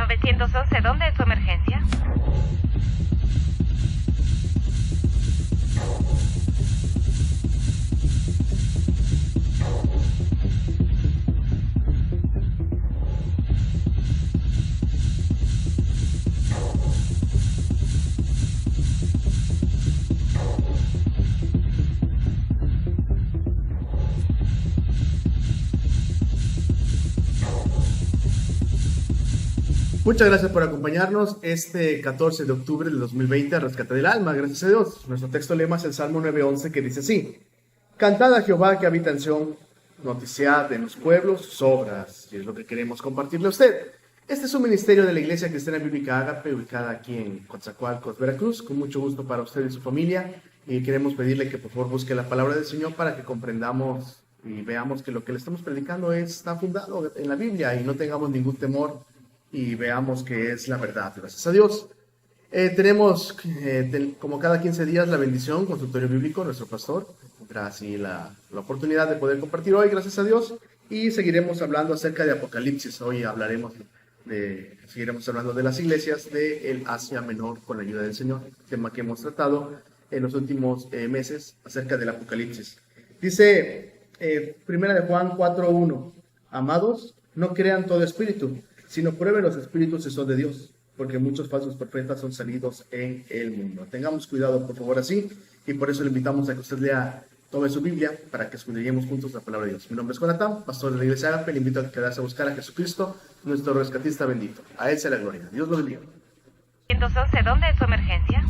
911, ¿dónde es su emergencia? Muchas gracias por acompañarnos este 14 de octubre del 2020 al rescate del alma. Gracias a Dios. Nuestro texto lema es el Salmo 9:11 que dice así: Cantad a Jehová que habita en Sión, noticiad en los pueblos sus obras. Y es lo que queremos compartirle a usted. Este es un ministerio de la Iglesia Cristiana Bíblica Ágape, ubicada aquí en Coatzacoalcos, Veracruz. Con mucho gusto para usted y su familia. Y queremos pedirle que por favor busque la palabra del Señor para que comprendamos y veamos que lo que le estamos predicando está fundado en la Biblia y no tengamos ningún temor y veamos que es la verdad. Gracias a Dios. Tenemos, como cada 15 días, la bendición, consultorio bíblico, nuestro pastor. Gracias y la oportunidad de poder compartir hoy, gracias a Dios. Y seguiremos hablando acerca de Apocalipsis. Hoy seguiremos hablando de las iglesias del Asia Menor con la ayuda del Señor. Tema que hemos tratado en los últimos meses acerca del Apocalipsis. Dice, Primera de Juan 4:1. Amados, no crean todo espíritu, sino prueben los espíritus si son de Dios, porque muchos falsos profetas son salidos en el mundo. Tengamos cuidado, por favor, así, y por eso le invitamos a que usted tome su Biblia, para que escudriñemos juntos la palabra de Dios. Mi nombre es Jonathan, pastor de la Iglesia Ágape. Le invito a quedarse a buscar a Jesucristo, nuestro rescatista bendito. A Él sea la gloria. Dios lo bendiga. 911, ¿dónde es su emergencia?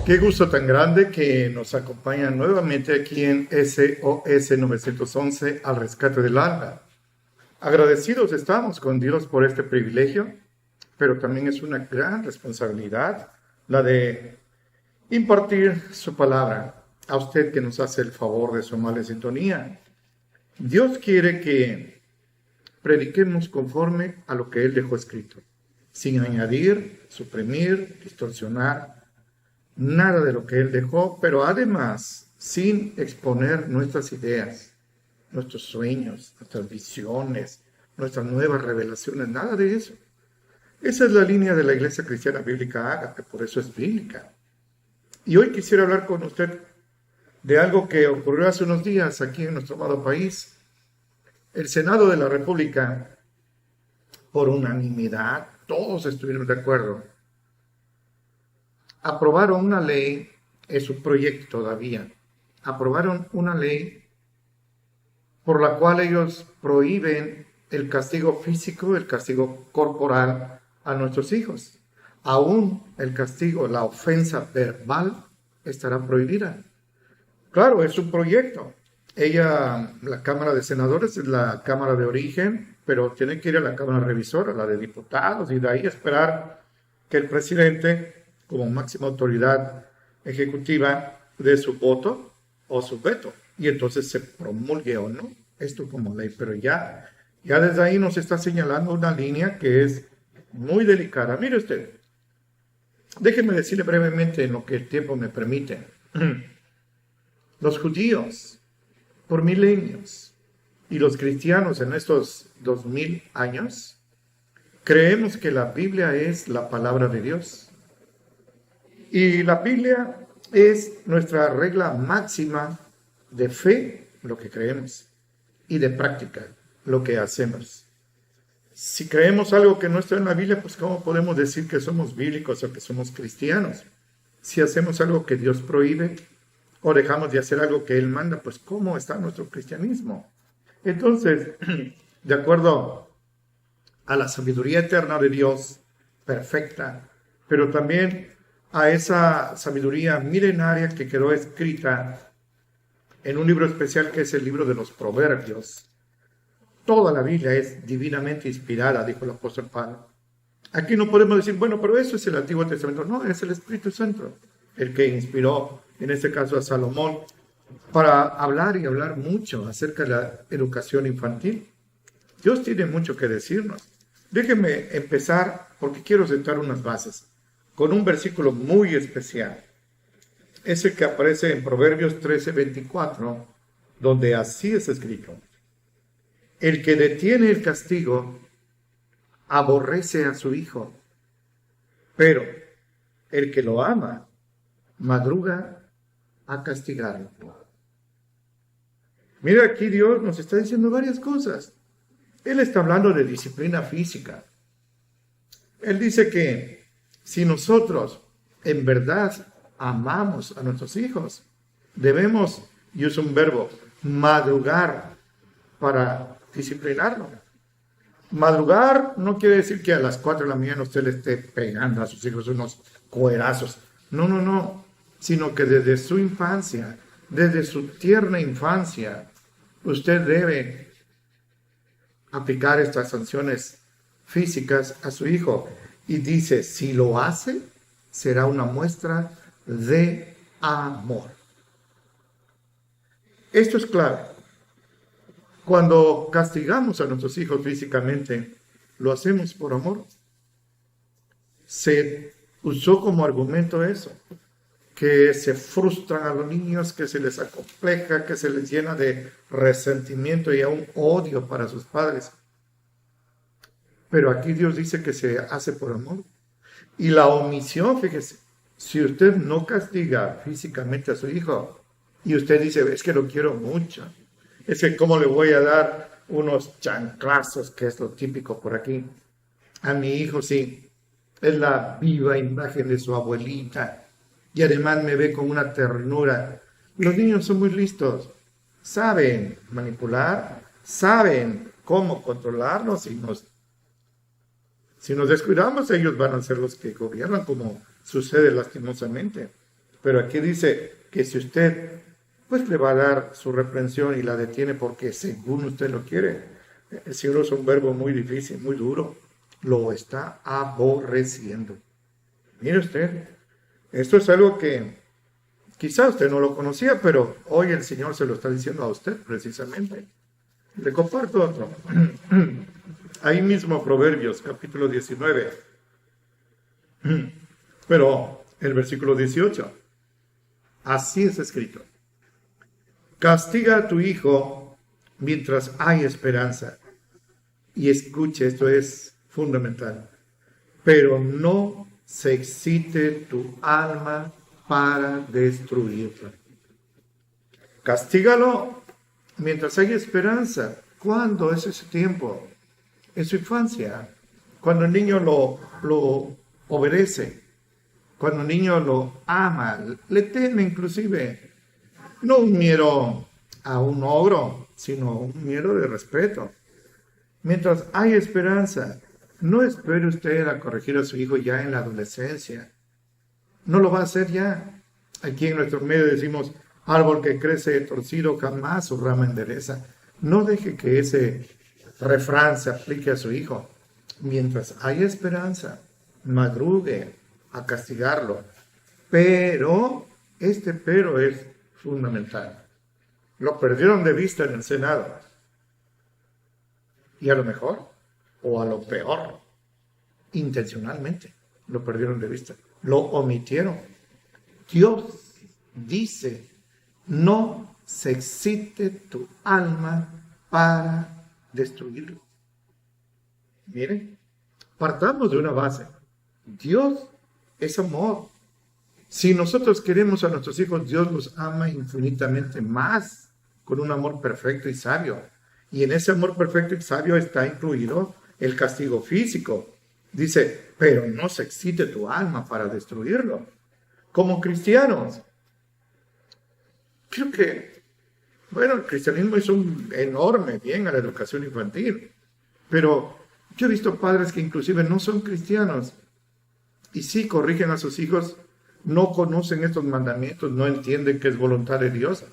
Qué gusto tan grande que nos acompañan nuevamente aquí en SOS 911 al rescate del alma. Agradecidos estamos con Dios por este privilegio, pero también es una gran responsabilidad la de impartir su palabra a usted que nos hace el favor de su amable sintonía. Dios quiere que prediquemos conforme a lo que Él dejó escrito, sin añadir, suprimir, distorsionar nada de lo que Él dejó, pero además sin exponer nuestras ideas, nuestros sueños, nuestras visiones, nuestras nuevas revelaciones, nada de eso. Esa es la línea de la Iglesia Cristiana Bíblica Ágape, por eso es bíblica. Y hoy quisiera hablar con usted de algo que ocurrió hace unos días aquí en nuestro amado país. El Senado de la República, por unanimidad, todos estuvieron de acuerdo, aprobaron una ley, es un proyecto todavía, aprobaron una ley por la cual ellos prohíben el castigo físico, el castigo corporal a nuestros hijos. Aún el castigo, la ofensa verbal estará prohibida. Claro, es un proyecto. La Cámara de Senadores es la Cámara de origen, pero tiene que ir a la Cámara Revisora, la de Diputados, y de ahí esperar que el presidente, como máxima autoridad ejecutiva, de su voto o su veto, y entonces se promulgue o no esto como ley. Pero ya desde ahí nos está señalando una línea que es muy delicada. Mire usted, déjeme decirle brevemente en lo que el tiempo me permite. Los judíos, por milenios, y los cristianos en estos 2000 años, creemos que la Biblia es la palabra de Dios. Y la Biblia es nuestra regla máxima de fe, lo que creemos, y de práctica, lo que hacemos. Si creemos algo que no está en la Biblia, pues ¿cómo podemos decir que somos bíblicos o que somos cristianos? Si hacemos algo que Dios prohíbe o dejamos de hacer algo que Él manda, pues ¿cómo está nuestro cristianismo? Entonces, de acuerdo a la sabiduría eterna de Dios, perfecta, pero también a esa sabiduría milenaria que quedó escrita en un libro especial que es el libro de los Proverbios. Toda la Biblia es divinamente inspirada, dijo el apóstol Pablo. Aquí no podemos decir, bueno, pero eso es el Antiguo Testamento. No, es el Espíritu Santo el que inspiró, en este caso a Salomón, para hablar y hablar mucho acerca de la educación infantil. Dios tiene mucho que decirnos. Déjenme empezar, porque quiero sentar unas bases, con un versículo muy especial. Ese que aparece en Proverbios 13:24, donde así es escrito: el que detiene el castigo aborrece a su hijo, pero el que lo ama madruga a castigarlo. Mira, aquí Dios nos está diciendo varias cosas. Él está hablando de disciplina física. Él dice que si nosotros en verdad amamos a nuestros hijos, debemos, y usa un verbo, madrugar para disciplinarlo. Madrugar no quiere decir que a las 4 de la mañana usted le esté pegando a sus hijos unos cuerazos. No, sino que desde su infancia, desde su tierna infancia, usted debe aplicar estas sanciones físicas a su hijo. Y dice, si lo hace, será una muestra de amor. Esto es clave. Cuando castigamos a nuestros hijos físicamente, lo hacemos por amor. Se usó como argumento eso, que se frustran a los niños, que se les acompleja, que se les llena de resentimiento y aún odio para sus padres. Pero aquí Dios dice que se hace por amor. Y la omisión, fíjese, si usted no castiga físicamente a su hijo y usted dice, es que lo quiero mucho, es que cómo le voy a dar unos chanclazos, que es lo típico por aquí, a mi hijo, sí, es la viva imagen de su abuelita y además me ve con una ternura. Los niños son muy listos, saben manipular, saben cómo controlarnos y si nos descuidamos, ellos van a ser los que gobiernan, como sucede lastimosamente. Pero aquí dice que si usted pues le va a dar su reprensión y la detiene porque según usted lo quiere, el cielo es un verbo muy difícil, muy duro, lo está aborreciendo. Mire usted, esto es algo que quizá usted no lo conocía, pero hoy el Señor se lo está diciendo a usted precisamente. Le comparto otro. Ahí mismo Proverbios, capítulo 19. Pero el versículo 18. Así es escrito. Castiga a tu hijo mientras hay esperanza. Y escuche, esto es fundamental. Pero no se excite tu alma para destruirla. Castígalo mientras hay esperanza. ¿Cuándo es ese tiempo? En su infancia, cuando el niño lo obedece, cuando el niño lo ama, le teme inclusive. No un miedo a un ogro, sino un miedo de respeto. Mientras hay esperanza, no espere usted a corregir a su hijo ya en la adolescencia. No lo va a hacer ya. Aquí en nuestro medio decimos, árbol que crece torcido jamás su rama endereza. No deje que ese refrán se aplique a su hijo. Mientras hay esperanza, madrugue a castigarlo. Pero, este pero es fundamental. Lo perdieron de vista en el Senado. Y a lo mejor, o a lo peor, intencionalmente, lo perdieron de vista. Lo omitieron. Dios dice, no se excite tu alma para destruirlo. Miren, partamos de una base. Dios es amor. Si nosotros queremos a nuestros hijos, Dios los ama infinitamente más, con un amor perfecto y sabio. Y en ese amor perfecto y sabio está incluido el castigo físico. Dice, pero no se excite tu alma para destruirlo. Como cristianos, creo que, bueno, el cristianismo hizo un enorme bien a la educación infantil, pero yo he visto padres que inclusive no son cristianos y sí corrigen a sus hijos, no conocen estos mandamientos, no entienden que es voluntad de Dios,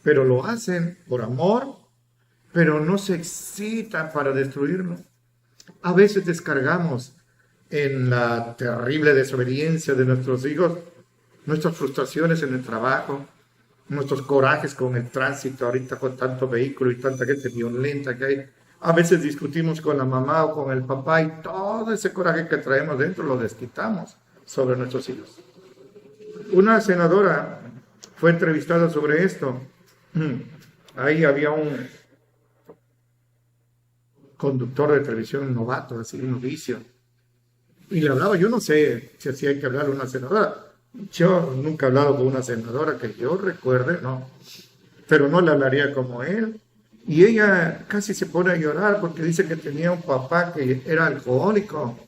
pero lo hacen por amor, pero no se excitan para destruirlo. A veces descargamos en la terrible desobediencia de nuestros hijos nuestras frustraciones en el trabajo, nuestros corajes con el tránsito ahorita con tanto vehículo y tanta gente violenta que hay. A veces discutimos con la mamá o con el papá y todo ese coraje que traemos dentro lo desquitamos sobre nuestros hijos. Una senadora fue entrevistada sobre esto. Ahí había un conductor de televisión novato, así, un novicio. Y le hablaba, yo no sé si así hay que hablar a una senadora. Yo nunca he hablado con una senadora que yo recuerde, no. Pero no le hablaría como él. Y ella casi se pone a llorar porque dice que tenía un papá que era alcohólico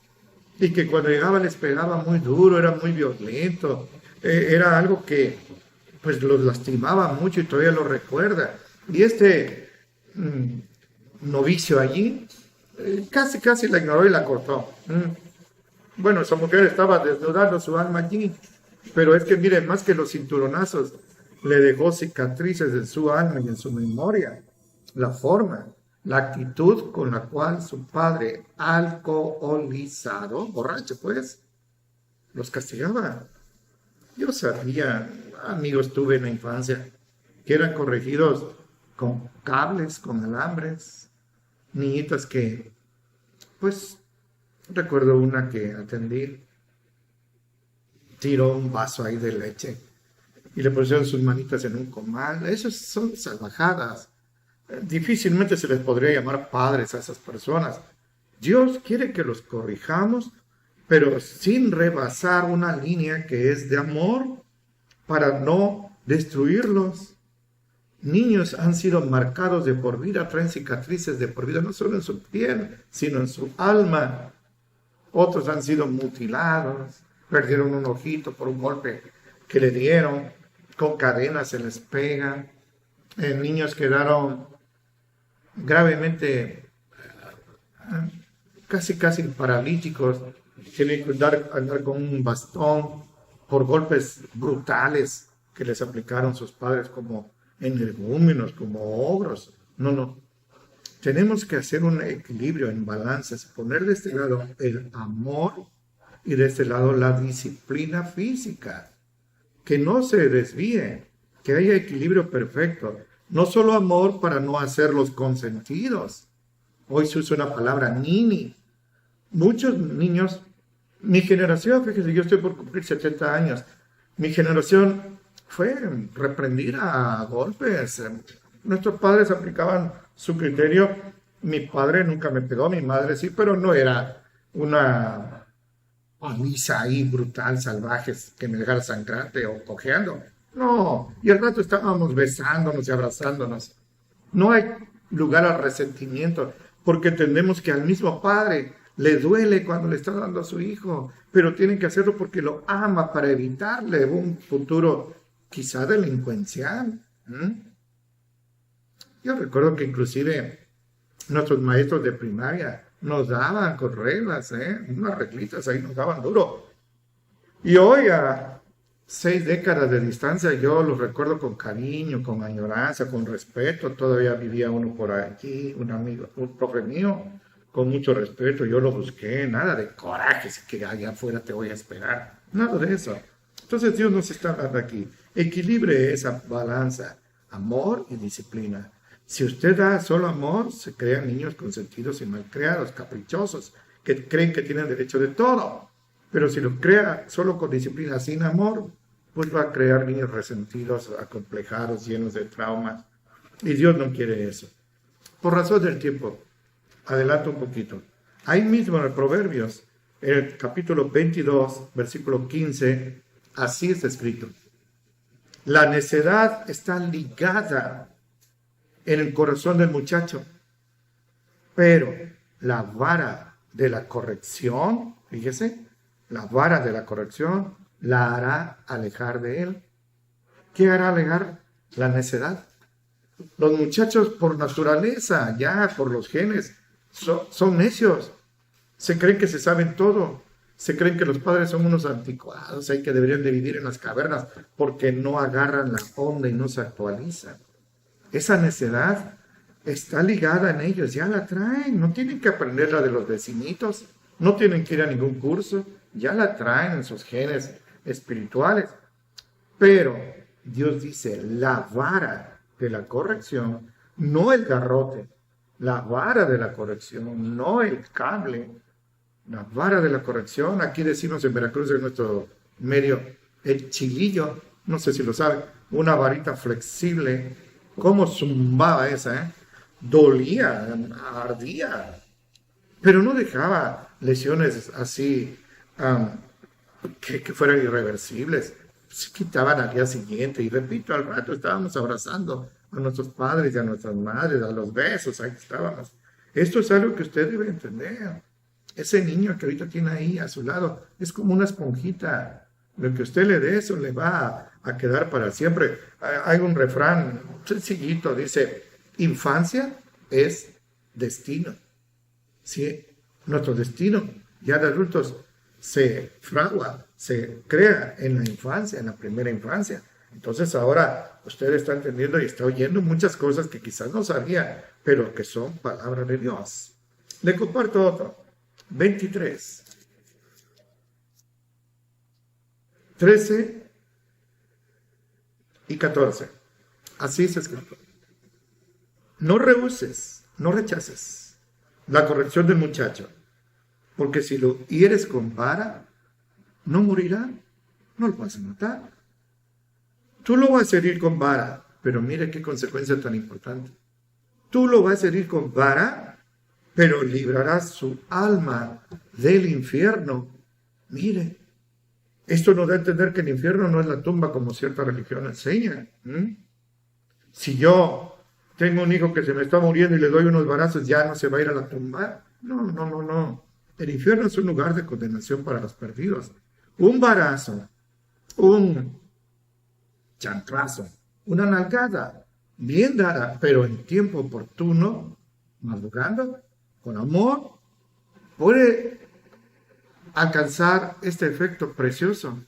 y que cuando llegaba les pegaba muy duro, era muy violento. Era algo que pues los lastimaba mucho y todavía lo recuerda. Y este novicio allí casi la ignoró y la cortó. Bueno, esa mujer estaba desnudando su alma allí, pero es que mire, más que los cinturonazos, le dejó cicatrices en su alma y en su memoria. La forma, la actitud con la cual su padre, alcoholizado, borracho pues, los castigaba. Yo sabía, amigos tuve en la infancia, que eran corregidos con cables, con alambres, niñitas que, pues, recuerdo una que atendí, tiró un vaso ahí de leche y le pusieron sus manitas en un comal. Esas son salvajadas. Difícilmente se les podría llamar padres a esas personas. Dios quiere que los corrijamos, pero sin rebasar una línea que es de amor para no destruirlos. Niños han sido marcados de por vida, traen cicatrices de por vida, no solo en su piel, sino en su alma. Otros han sido mutilados, perdieron un ojito por un golpe que le dieron, con cadenas se les pega. Niños quedaron gravemente, casi paralíticos, tienen que andar con un bastón por golpes brutales que les aplicaron sus padres como energúmenos, como ogros. No. Tenemos que hacer un equilibrio en balances, poner de este lado el amor y de este lado la disciplina física. Que no se desvíe, que haya equilibrio perfecto. No solo amor para no hacerlos consentidos. Hoy se usa una palabra nini. Muchos niños, mi generación, fíjese, yo estoy por cumplir 70 años, mi generación fue reprendida a golpes. Nuestros padres aplicaban su criterio. Mi padre nunca me pegó, mi madre sí, pero no era una paliza ahí brutal, salvajes, que me dejara sangrante o cojeando. No, y al rato estábamos besándonos y abrazándonos. No hay lugar al resentimiento, porque entendemos que al mismo padre le duele cuando le está dando a su hijo, pero tienen que hacerlo porque lo ama para evitarle un futuro quizá delincuencial. Yo recuerdo que inclusive nuestros maestros de primaria nos daban con reglas, unas reglitas ahí nos daban duro. Y hoy a 6 décadas de distancia yo los recuerdo con cariño, con añoranza, con respeto. Todavía vivía uno por aquí, un amigo, un profe mío, con mucho respeto. Yo lo busqué, nada de coraje, si que allá afuera te voy a esperar, nada de eso. Entonces Dios nos está hablando aquí. Equilibre esa balanza, amor y disciplina. Si usted da solo amor, se crean niños consentidos y malcriados, caprichosos, que creen que tienen derecho de todo. Pero si lo crea solo con disciplina, sin amor, pues va a crear niños resentidos, acomplejados, llenos de traumas. Y Dios no quiere eso. Por razón del tiempo, adelanto un poquito. Ahí mismo en el Proverbios, en el capítulo 22, versículo 15, así está escrito. La necedad está ligada en el corazón del muchacho, pero la vara de la corrección, fíjese, la vara de la corrección la hará alejar de él. ¿Qué hará alejar? La necedad. Los muchachos por naturaleza, ya por los genes, son necios. Se creen que se saben todo. Se creen que los padres son unos anticuados, que deberían de vivir en las cavernas porque no agarran la onda y no se actualizan. Esa necedad está ligada en ellos, ya la traen, no tienen que aprenderla de los vecinitos, no tienen que ir a ningún curso, ya la traen en sus genes espirituales. Pero Dios dice, la vara de la corrección, no el garrote, la vara de la corrección, no el cable, la vara de la corrección. Aquí decimos en Veracruz, en nuestro medio, el chilillo, no sé si lo saben, una varita flexible. ¿Cómo zumbaba esa, eh? Dolía, ardía, pero no dejaba lesiones así que fueran irreversibles. Se quitaban al día siguiente, y repito, al rato estábamos abrazando a nuestros padres y a nuestras madres, a los besos, ahí estábamos. Esto es algo que usted debe entender. Ese niño que ahorita tiene ahí a su lado es como una esponjita. Lo que usted le dé, eso le va a quedar para siempre. Hay un refrán sencillito, dice, infancia es destino. Sí, nuestro destino ya de adultos se fragua, se crea en la infancia, en la primera infancia. Entonces ahora usted está entendiendo y está oyendo muchas cosas que quizás no sabía, pero que son palabra de Dios. Le comparto otro. 23, 13 y 14. Así se escrito. No rehuses, no rechaces la corrección del muchacho, porque si lo hieres con vara, no morirá, no lo vas a matar. Tú lo vas a herir con vara, pero mire qué consecuencia tan importante. Tú lo vas a herir con vara, pero librarás su alma del infierno. Mire, esto nos da a entender que el infierno no es la tumba como cierta religión enseña. Si yo tengo un hijo que se me está muriendo y le doy unos varazos, ¿ya no se va a ir a la tumba? No. El infierno es un lugar de condenación para los perdidos. Un varazo, un chanclazo, una nalgada, bien dada, pero en tiempo oportuno, madrugando, con amor, puede alcanzar este efecto precioso,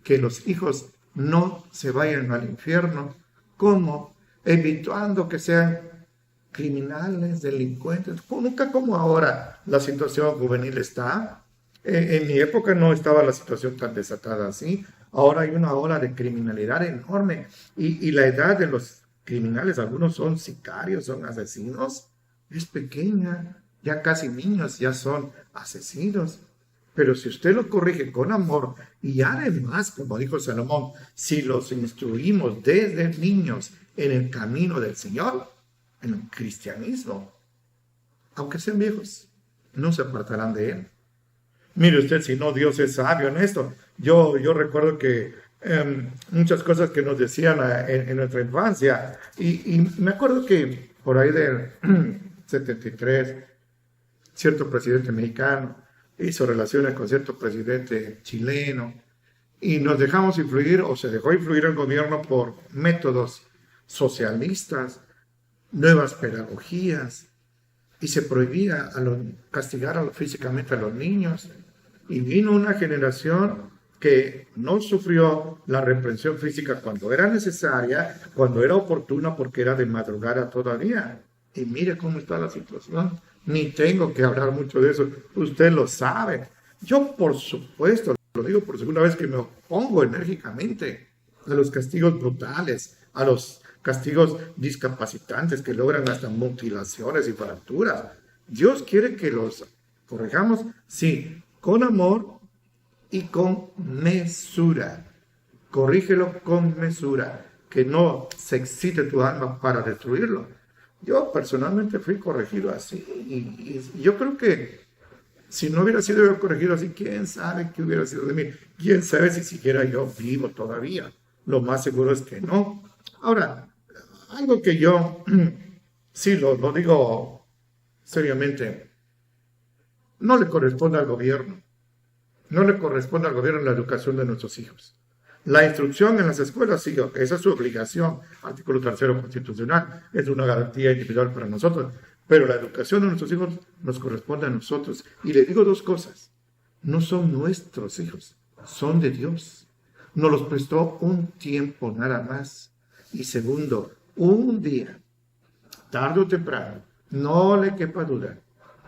que los hijos no se vayan al infierno, como evitando que sean criminales, delincuentes, nunca como ahora la situación juvenil está. En mi época no estaba la situación tan desatada así. Ahora hay una ola de criminalidad enorme y la edad de los criminales, algunos son sicarios, son asesinos, es pequeña. Ya casi niños ya son asesinos. Pero si usted lo corrige con amor y además, como dijo Salomón, si los instruimos desde niños en el camino del Señor, en el cristianismo, aunque sean viejos, no se apartarán de él. Mire usted, si no, Dios es sabio en esto. Yo recuerdo que muchas cosas que nos decían en nuestra infancia, y me acuerdo que por ahí del 73, cierto presidente mexicano hizo relaciones con cierto presidente chileno y nos dejamos influir, o se dejó influir el gobierno por métodos socialistas, nuevas pedagogías, y se prohibía castigar físicamente a los niños. Y vino una generación que no sufrió la reprensión física cuando era necesaria, cuando era oportuna, porque era de madrugada todavía. Y mire cómo está la situación. Ni tengo que hablar mucho de eso, usted lo sabe. Yo, por supuesto, lo digo por segunda vez, que me opongo enérgicamente a los castigos brutales, a los castigos discapacitantes que logran hasta mutilaciones y fracturas. Dios quiere que los corrijamos, sí, con amor y con mesura. Corrígelo con mesura, que no se excite tu alma para destruirlo. Yo personalmente fui corregido así y yo creo que si no hubiera sido yo corregido así, ¿quién sabe qué hubiera sido de mí? ¿Quién sabe si siquiera yo vivo todavía? Lo más seguro es que no. Ahora, algo que yo sí lo digo seriamente, no le corresponde al gobierno. No le corresponde al gobierno la educación de nuestros hijos. La instrucción en las escuelas, sí, esa es su obligación. Artículo 3 constitucional, es una garantía individual para nosotros. Pero la educación de nuestros hijos nos corresponde a nosotros. Y le digo dos cosas. No son nuestros hijos, son de Dios. Nos los prestó un tiempo nada más. Y segundo, un día, tarde o temprano, no le quepa duda,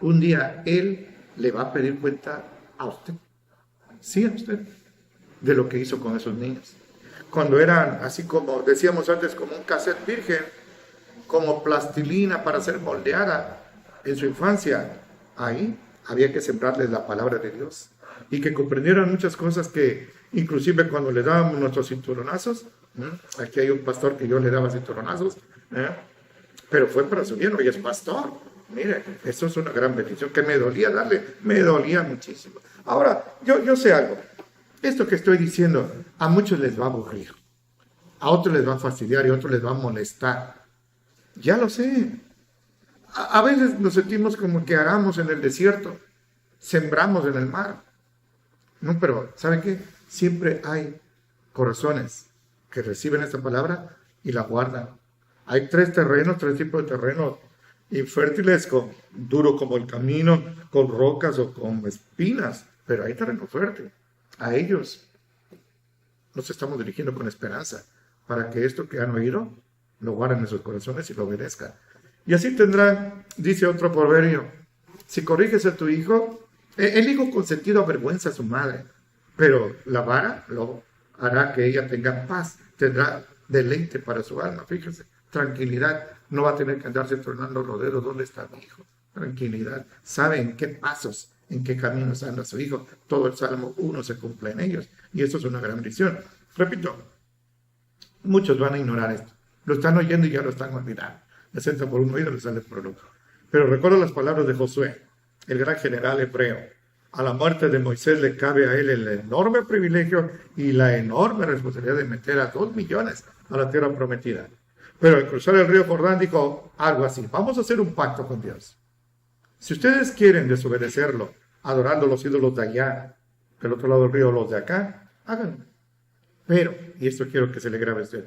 un día Él le va a pedir cuenta a usted. Sí, a usted. De lo que hizo con esos niños. Cuando eran, así como decíamos antes, como un cassette virgen, como plastilina para ser moldeada, en su infancia, ahí había que sembrarles la palabra de Dios y que comprendieran muchas cosas que inclusive cuando le dábamos nuestros cinturonazos, aquí hay un pastor que yo le daba cinturonazos, pero fue para su bien, hoy es pastor. Mire, eso es una gran bendición que me dolía darle, me dolía muchísimo. Ahora, yo sé algo, esto que estoy diciendo a muchos les va a aburrir, a otros les va a fastidiar y a otros les va a molestar. Ya lo sé. A veces nos sentimos como que aramos en el desierto, sembramos en el mar. No, pero ¿saben qué? Siempre hay corazones que reciben esta palabra y la guardan. Hay tres tipos de terrenos infértiles, duro como el camino, con rocas o con espinas, pero hay terreno fértil. A ellos nos estamos dirigiendo con esperanza para que esto que han oído lo guarden en sus corazones y lo obedezcan. Y así tendrán, dice otro proverbio, si corriges a tu hijo, el hijo consentido avergüenza a su madre, pero la vara lo hará que ella tenga paz, tendrá deleite para su alma, fíjese, tranquilidad, no va a tener que andarse tronando roderos, ¿dónde está mi hijo? Tranquilidad, sabe en qué pasos, en qué caminos anda su hijo, todo el Salmo 1 se cumple en ellos, y eso es una gran bendición. Repito, muchos van a ignorar esto, lo están oyendo y ya lo están olvidando. Les entra por un oído y les sale por el otro. Pero recuerdo las palabras de Josué, el gran general hebreo. A la muerte de Moisés le cabe a él el enorme privilegio y la enorme responsabilidad de meter a 2 millones a la tierra prometida. Pero al cruzar el río Jordán dijo algo así, vamos a hacer un pacto con Dios. Si ustedes quieren desobedecerlo, adorando los ídolos de allá, del otro lado del río, los de acá, háganlo. Pero, y esto quiero que se le grabe a usted,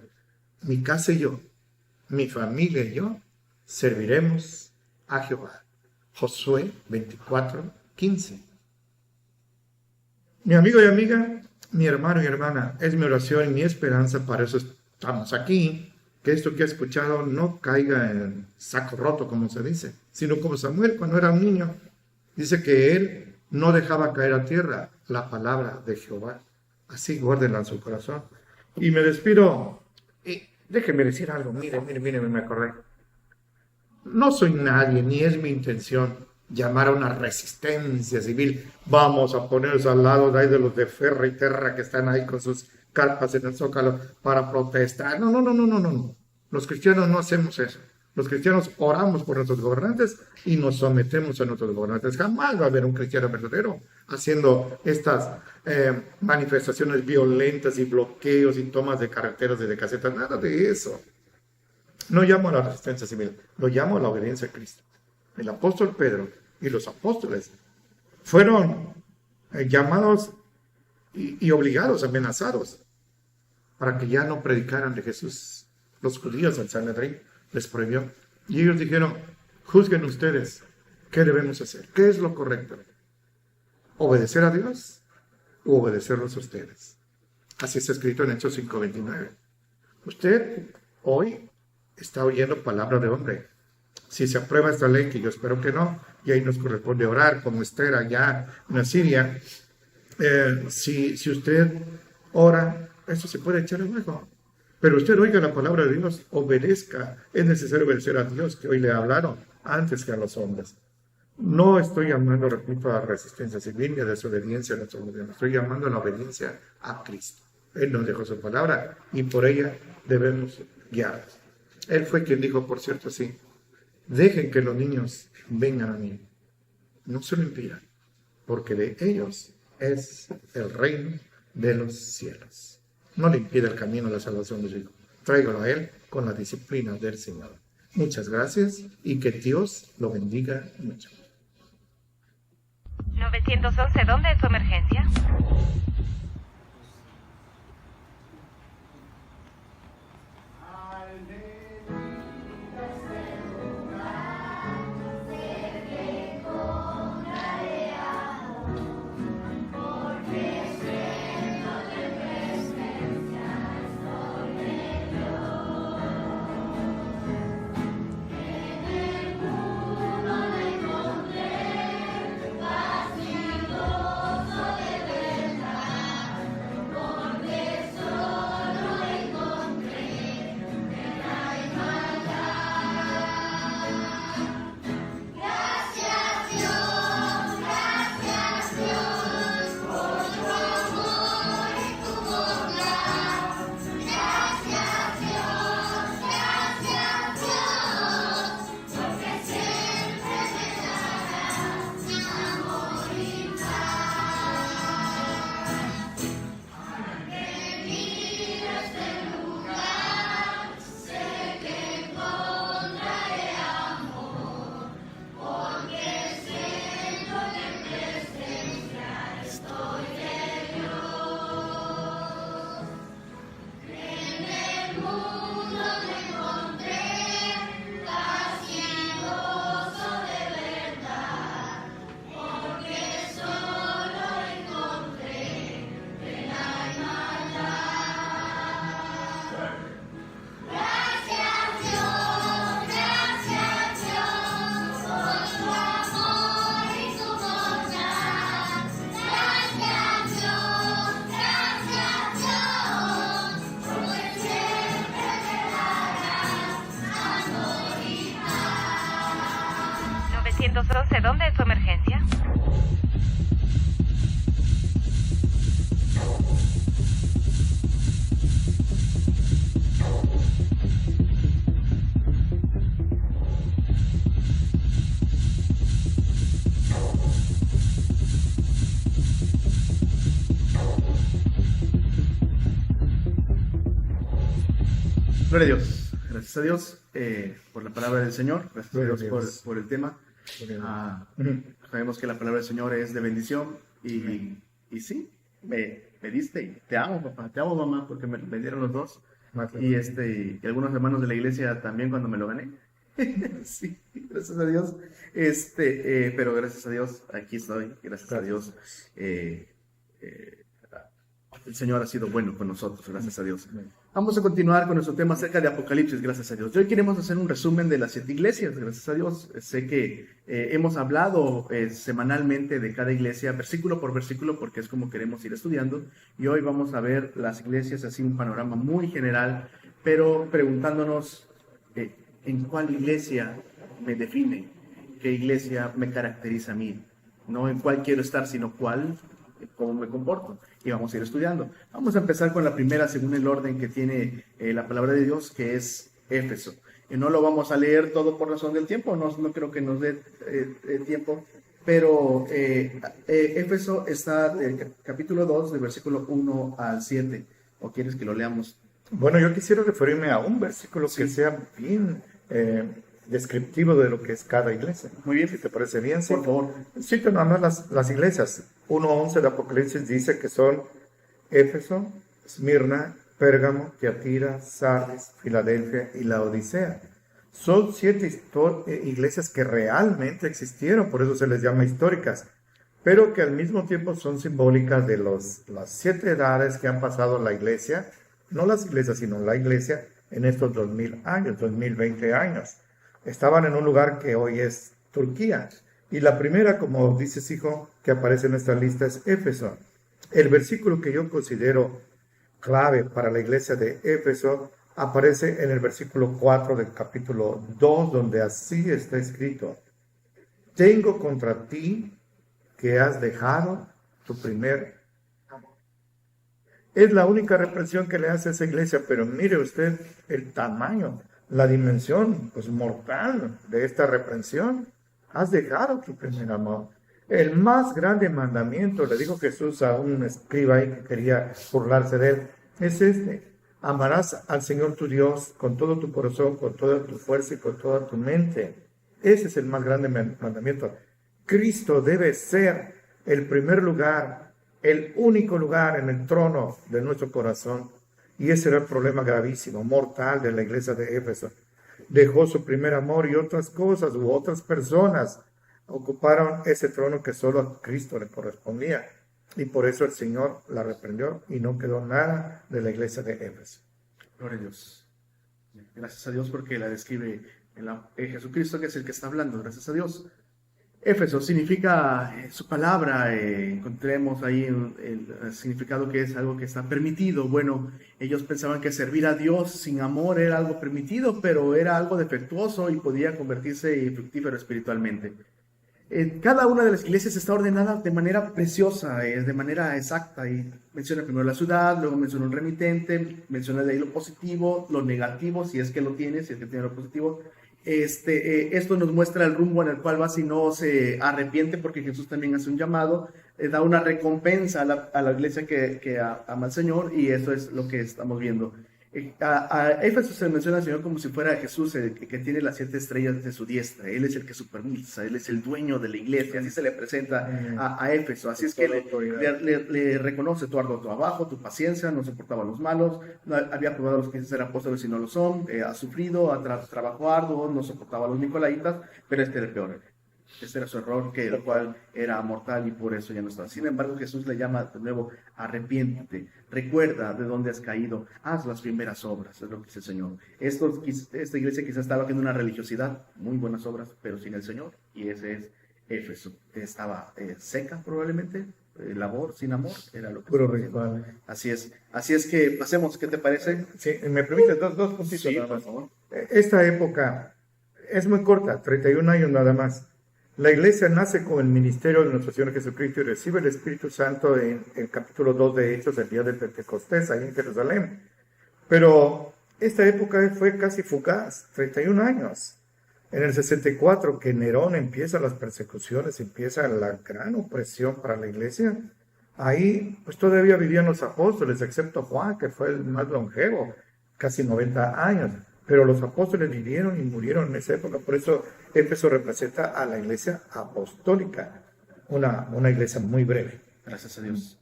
mi casa y yo, mi familia y yo serviremos a Jehová. Josué 24:15. Mi amigo y amiga, mi hermano y hermana, es mi oración y mi esperanza, para eso estamos aquí, que esto que he escuchado no caiga en saco roto, como se dice, sino como Samuel cuando era un niño. Dice que él no dejaba caer a tierra la palabra de Jehová. Así guárdenla en su corazón. Y me despido. Déjenme decir algo, miren, me acordé. No soy nadie, ni es mi intención llamar a una resistencia civil. Vamos a ponernos al lado de ahí de los de Ferra y Terra que están ahí con sus carpas en el Zócalo para protestar. No. Los cristianos no hacemos eso. Los cristianos oramos por nuestros gobernantes y nos sometemos a nuestros gobernantes. Jamás va a haber un cristiano verdadero haciendo estas manifestaciones violentas y bloqueos y tomas de carreteras y de casetas. Nada de eso. No llamo a la resistencia civil, lo llamo a la obediencia a Cristo. El apóstol Pedro y los apóstoles fueron llamados y obligados, amenazados, para que ya no predicaran de Jesús. Los judíos al Sanedrín les prohibió. Y ellos dijeron, juzguen ustedes, ¿qué debemos hacer? ¿Qué es lo correcto? ¿Obedecer a Dios o obedecerlos a ustedes? Así está escrito en Hechos 5:29. Usted hoy está oyendo palabra de hombre. Si se aprueba esta ley, que yo espero que no, y ahí nos corresponde orar, como Esther allá en Asiria, si usted ora, eso se puede echar abajo. Pero usted oiga la palabra de Dios, obedezca. Es necesario obedecer a Dios, que hoy le hablaron, antes que a los hombres. No estoy llamando, repito, a resistencia civil ni a desobediencia a nuestro gobierno. Estoy llamando a la obediencia a Cristo. Él nos dejó su palabra y por ella debemos guiarnos. Él fue quien dijo, por cierto, sí, dejen que los niños vengan a mí. No se lo impidan, porque de ellos es el reino de los cielos. No le impida el camino a la salvación de su hijo. Tráigalo a él con la disciplina del Señor. Muchas gracias y que Dios lo bendiga mucho. 911, ¿dónde es su emergencia? 211, ¿dónde es su emergencia? Gloria a Dios. Gracias a Dios por la palabra del Señor. Gracias a Gloria Dios a Dios. por el tema. Sabemos que la palabra del Señor es de bendición y sí, me diste y te amo, papá, te amo, mamá, porque me dieron los dos. Y y algunos hermanos de la iglesia también cuando me lo gané. Sí, gracias a Dios. Pero gracias a Dios, aquí estoy. Gracias a Dios. El Señor ha sido bueno con nosotros, gracias a Dios. Vamos a continuar con nuestro tema acerca de Apocalipsis, gracias a Dios. Hoy queremos hacer un resumen de las 7 iglesias, gracias a Dios. Sé que hemos hablado semanalmente de cada iglesia, versículo por versículo, porque es como queremos ir estudiando. Y hoy vamos a ver las iglesias, así un panorama muy general, pero preguntándonos en cuál iglesia me define, qué iglesia me caracteriza a mí. No en cuál quiero estar, sino cómo me comporto. Y vamos a ir estudiando. Vamos a empezar con la primera, según el orden que tiene la palabra de Dios, que es Éfeso. Y no lo vamos a leer todo por razón del tiempo, no creo que nos dé tiempo, pero Éfeso está del capítulo 2, del versículo 1 al 7. ¿O quieres que lo leamos? Bueno, yo quisiera referirme a un versículo que sea bien descriptivo de lo que es cada iglesia. Muy bien. Si te parece bien, sí. Por favor. Cito nada más las iglesias. 1:11 de Apocalipsis dice que son Éfeso, Esmirna, Pérgamo, Tiatira, Sardis, Filadelfia y la Odisea. Son 7 iglesias que realmente existieron, por eso se les llama históricas, pero que al mismo tiempo son simbólicas de las 7 edades que han pasado la iglesia, no las iglesias, sino la iglesia en estos 2000 años, 2020 años. Estaban en un lugar que hoy es Turquía. Y la primera, como dices, hijo, que aparece en nuestra lista es Éfeso. El versículo que yo considero clave para la iglesia de Éfeso aparece en el versículo 4 del capítulo 2, donde así está escrito: tengo contra ti que has dejado tu primer amor. Es la única reprensión que le hace a esa iglesia, pero mire usted el tamaño, la dimensión pues mortal de esta reprensión. Has dejado tu primer amor. El más grande mandamiento, le dijo Jesús a un escriba ahí que quería burlarse de él, es este: amarás al Señor tu Dios con todo tu corazón, con toda tu fuerza y con toda tu mente. Ese es el más grande mandamiento. Cristo debe ser el primer lugar, el único lugar en el trono de nuestro corazón. Y ese era el problema gravísimo, mortal de la iglesia de Éfeso. Dejó su primer amor y otras cosas u otras personas ocuparon ese trono que solo a Cristo le correspondía. Y por eso el Señor la reprendió y no quedó nada de la iglesia de Éfeso. Gloria a Dios. Gracias a Dios porque la describe Jesucristo, que es el que está hablando. Gracias a Dios. Éfeso significa su palabra, encontremos ahí el significado que es algo que está permitido. Bueno, ellos pensaban que servir a Dios sin amor era algo permitido, pero era algo defectuoso y podía convertirse fructífero espiritualmente. Cada una de las iglesias está ordenada de manera preciosa, de manera exacta, y menciona primero la ciudad, luego menciona un remitente, menciona de ahí lo positivo, lo negativo, si es que lo tiene, si es que tiene lo positivo. Esto nos muestra el rumbo en el cual va si no se arrepiente, porque Jesús también hace un llamado, da una recompensa a la iglesia que ama al Señor, y eso es lo que estamos viendo. A Éfeso se menciona al Señor como si fuera Jesús el que tiene las 7 estrellas de su diestra. Él es el que supervisa, Él es el dueño de la iglesia, así se le presenta a Éfeso. Así es que le reconoce tu arduo trabajo, tu paciencia, no soportaba a los malos, no había probado a los que dicen ser apóstoles y no lo son, ha sufrido, trabajo arduo, no soportaba a los nicolaitas, pero este era el peor. Este era su error, el cual era mortal y por eso ya no estaba. Sin embargo, Jesús le llama de nuevo: arrepiéntete, recuerda de dónde has caído, haz las primeras obras, es lo que dice el Señor. Esta iglesia quizás estaba haciendo una religiosidad, muy buenas obras, pero sin el Señor, y ese es Éfeso. Estaba seca probablemente, labor sin amor, era lo que puro ritual. Así es que pasemos, ¿qué te parece? Sí, me permite dos puntitos Sí, nada por más. favor. Esta época es muy corta, 31 años nada más. La iglesia nace con el ministerio de nuestro Señor Jesucristo y recibe el Espíritu Santo en el capítulo 2 de Hechos, el día de Pentecostés, ahí en Jerusalén. Pero esta época fue casi fugaz, 31 años. En el 64, que Nerón empieza las persecuciones, empieza la gran opresión para la iglesia, ahí pues todavía vivían los apóstoles, excepto Juan, que fue el más longevo, casi 90 años. Pero los apóstoles vivieron y murieron en esa época, por eso Éfeso representa a la iglesia apostólica, una iglesia muy breve. Gracias a Dios.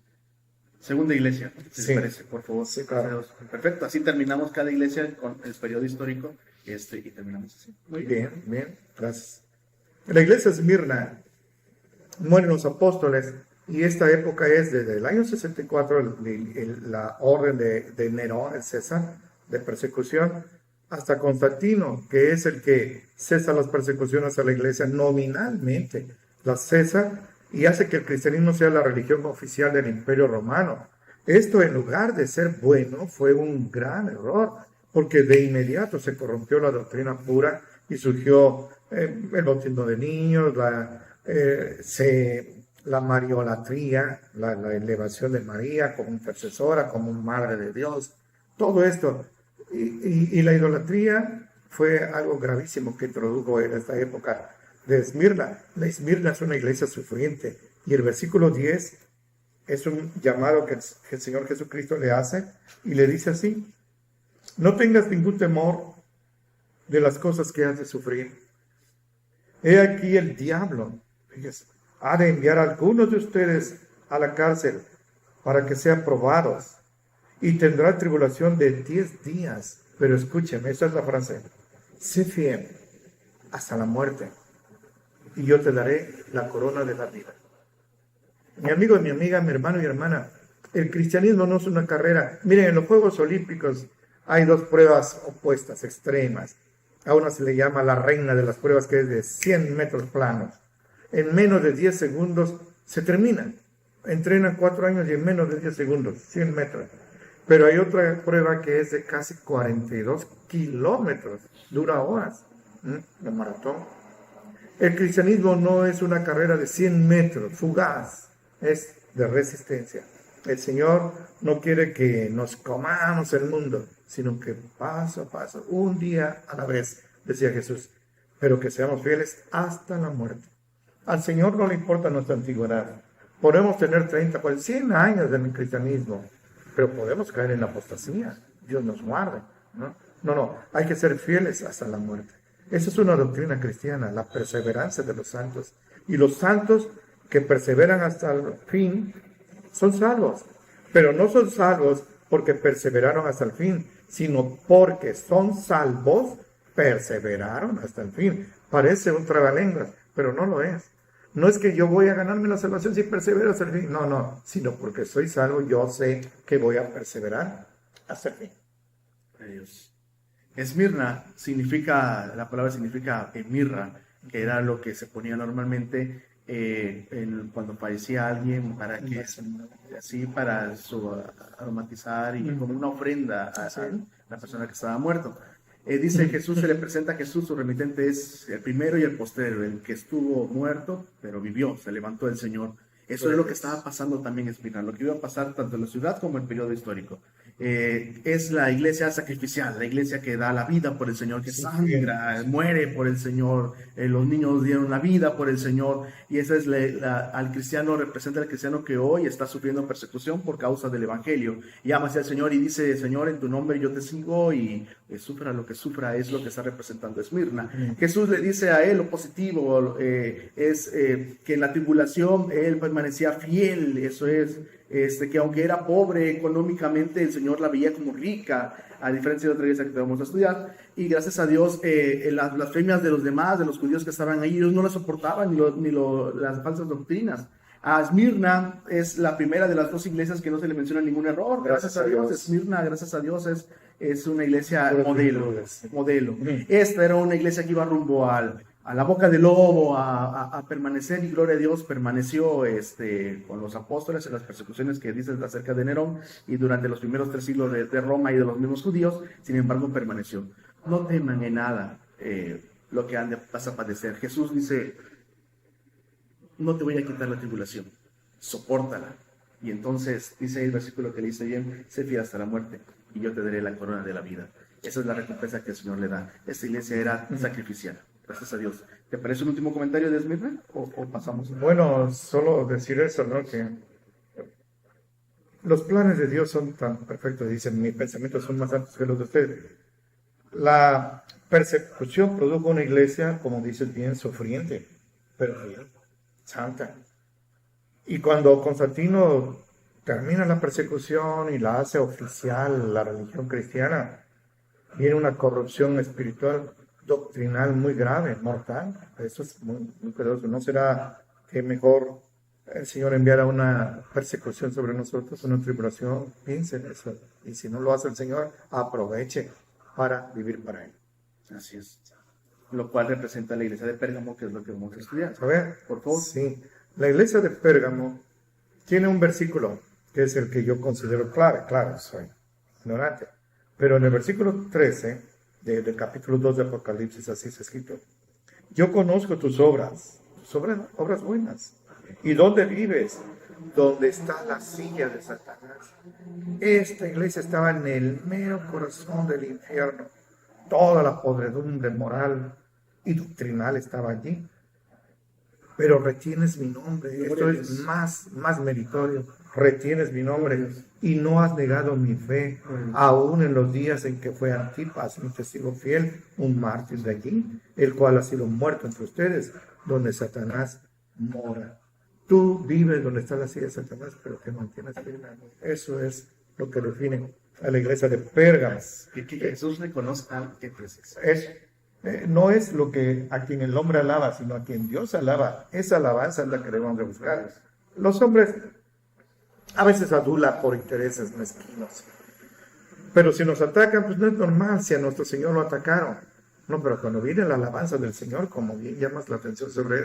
Segunda iglesia, si Sí. les parece, por favor. Sí, claro. Gracias a Dios. Perfecto, así terminamos cada iglesia con el periodo histórico y terminamos así. Muy bien. Bien, bien, gracias. La iglesia de Esmirna mueren los apóstoles y esta época es desde el año 64, la orden de Nerón, el César, de persecución, hasta Constantino, que es el que cesa las persecuciones a la iglesia nominalmente, las cesa y hace que el cristianismo sea la religión oficial del Imperio Romano. Esto, en lugar de ser bueno, fue un gran error, porque de inmediato se corrompió la doctrina pura y surgió el bautismo de niños, la mariolatría, la elevación de María como intercesora, como madre de Dios, todo esto. Y la idolatría fue algo gravísimo que introdujo en esta época de Esmirna. La Esmirna es una iglesia sufriente y el versículo 10 es un llamado que el Señor Jesucristo le hace y le dice así: no tengas ningún temor de las cosas que has de sufrir. He aquí el diablo, fíjese, ha de enviar a algunos de ustedes a la cárcel para que sean probados y tendrá tribulación de 10 días. Pero escúcheme, esta es la frase: sé fiel hasta la muerte y yo te daré la corona de la vida. Mi amigo y mi amiga, mi hermano y hermana, el cristianismo no es una carrera. Miren, en los Juegos Olímpicos hay dos pruebas opuestas, extremas. A una se le llama la reina de las pruebas, que es de 100 metros planos. En menos de 10 segundos se termina. Entrenan 4 años y en menos de 10 segundos, 100 metros. Pero hay otra prueba que es de casi 42 kilómetros, dura horas, la maratón. El cristianismo no es una carrera de 100 metros, fugaz, es de resistencia. El Señor no quiere que nos comamos el mundo, sino que paso a paso, un día a la vez, decía Jesús, pero que seamos fieles hasta la muerte. Al Señor no le importa nuestra antigüedad. Podemos tener 30, 100 años de cristianismo, pero podemos caer en la apostasía. Dios nos guarde, ¿no? No, hay que ser fieles hasta la muerte. Esa es una doctrina cristiana, la perseverancia de los santos. Y los santos que perseveran hasta el fin son salvos. Pero no son salvos porque perseveraron hasta el fin, sino porque son salvos, perseveraron hasta el fin. Parece un trabalenguas, pero no lo es. No es que yo voy a ganarme la salvación si persevero hasta el fin. No, sino porque soy salvo, yo sé que voy a perseverar hasta el fin. Dios. Esmirna significa, la palabra significa mirra, que era lo que se ponía normalmente cuando fallecía alguien para que así para aromatizar y como una ofrenda a la persona que estaba muerto. Dice Jesús, se le presenta a Jesús, su remitente es el primero y el postrero, el que estuvo muerto, pero vivió, se levantó el Señor. Eso es lo que estaba pasando también en Esmirna, lo que iba a pasar tanto en la ciudad como en el periodo histórico. Es la iglesia sacrificial, la iglesia que da la vida por el Señor, que sangra, muere por el Señor. Los niños dieron la vida por el Señor, y esa es al cristiano, representa al cristiano que hoy está sufriendo persecución por causa del evangelio, y ama hacia el Señor y dice: Señor, en tu nombre yo te sigo, y sufra lo que sufra. Es lo que está representando Esmirna. Jesús le dice a él lo positivo, es que en la tribulación él permanecía fiel. Eso es que aunque era pobre económicamente, el Señor la veía como rica, a diferencia de otra iglesia que vamos a estudiar. Y gracias a Dios, las blasfemias de los demás, de los judíos que estaban ahí, ellos no las soportaban, las falsas doctrinas. A Esmirna es la primera de las dos iglesias que no se le menciona ningún error. Gracias a Dios. Esmirna, gracias a Dios, es una iglesia modelo. Esta era una iglesia que iba rumbo a la boca del lobo, a permanecer, y gloria a Dios, permaneció con los apóstoles en las persecuciones que dices acerca de Nerón, y durante los primeros 3 siglos de Roma y de los mismos judíos. Sin embargo, permaneció. No teman en nada lo que vas a padecer. Jesús dice: no te voy a quitar la tribulación, sopórtala. Y entonces dice el versículo que le dice bien, sé fiel hasta la muerte y yo te daré la corona de la vida. Esa es la recompensa que el Señor le da. Esta iglesia era sacrificial. Gracias a Dios. ¿Te parece un último comentario de Esmirna o pasamos? Bueno, solo decir eso, ¿no? Que los planes de Dios son tan perfectos, dicen, mis pensamientos son más altos que los de ustedes. La persecución produjo una iglesia, como dices bien, sufriente, pero fiel, santa. Y cuando Constantino termina la persecución y la hace oficial la religión cristiana, viene una corrupción espiritual, doctrinal muy grave, mortal. Eso es muy, muy peligroso. ¿No será que mejor el Señor enviara una persecución sobre nosotros, una tribulación? Piensen eso. Y si no lo hace el Señor, aproveche para vivir para Él. Así es. Lo cual representa la iglesia de Pérgamo, que es lo que vamos a estudiar. A ver, Por favor. sí. La iglesia de Pérgamo tiene un versículo que es el que yo considero clave. Claro, soy ignorante. Pero en el versículo 13 del capítulo 2 de Apocalipsis, así está escrito: yo conozco tus obras buenas. ¿Y dónde vives? Donde está la silla de Satanás. Esta iglesia estaba en el mero corazón del infierno. Toda la podredumbre moral y doctrinal estaba allí. Pero retienes mi nombre. Esto es más meritorio. Retienes mi nombre y no has negado mi fe, aún en los días en que fue Antipas, mi testigo fiel, un mártir de allí, el cual ha sido muerto entre ustedes, donde Satanás mora. Tú vives donde está la silla de Satanás, pero te mantienes firme. Eso es lo que define a la iglesia de Pérgamo. Que Jesús reconozca que precisa. No es lo que a quien el hombre alaba, sino a quien Dios alaba. Esa alabanza es la que debemos de buscar. Los hombres a veces adulan por intereses mezquinos. Pero si nos atacan, pues no es normal, si a nuestro Señor lo atacaron. No, pero cuando viene la alabanza del Señor, como bien llamas la atención sobre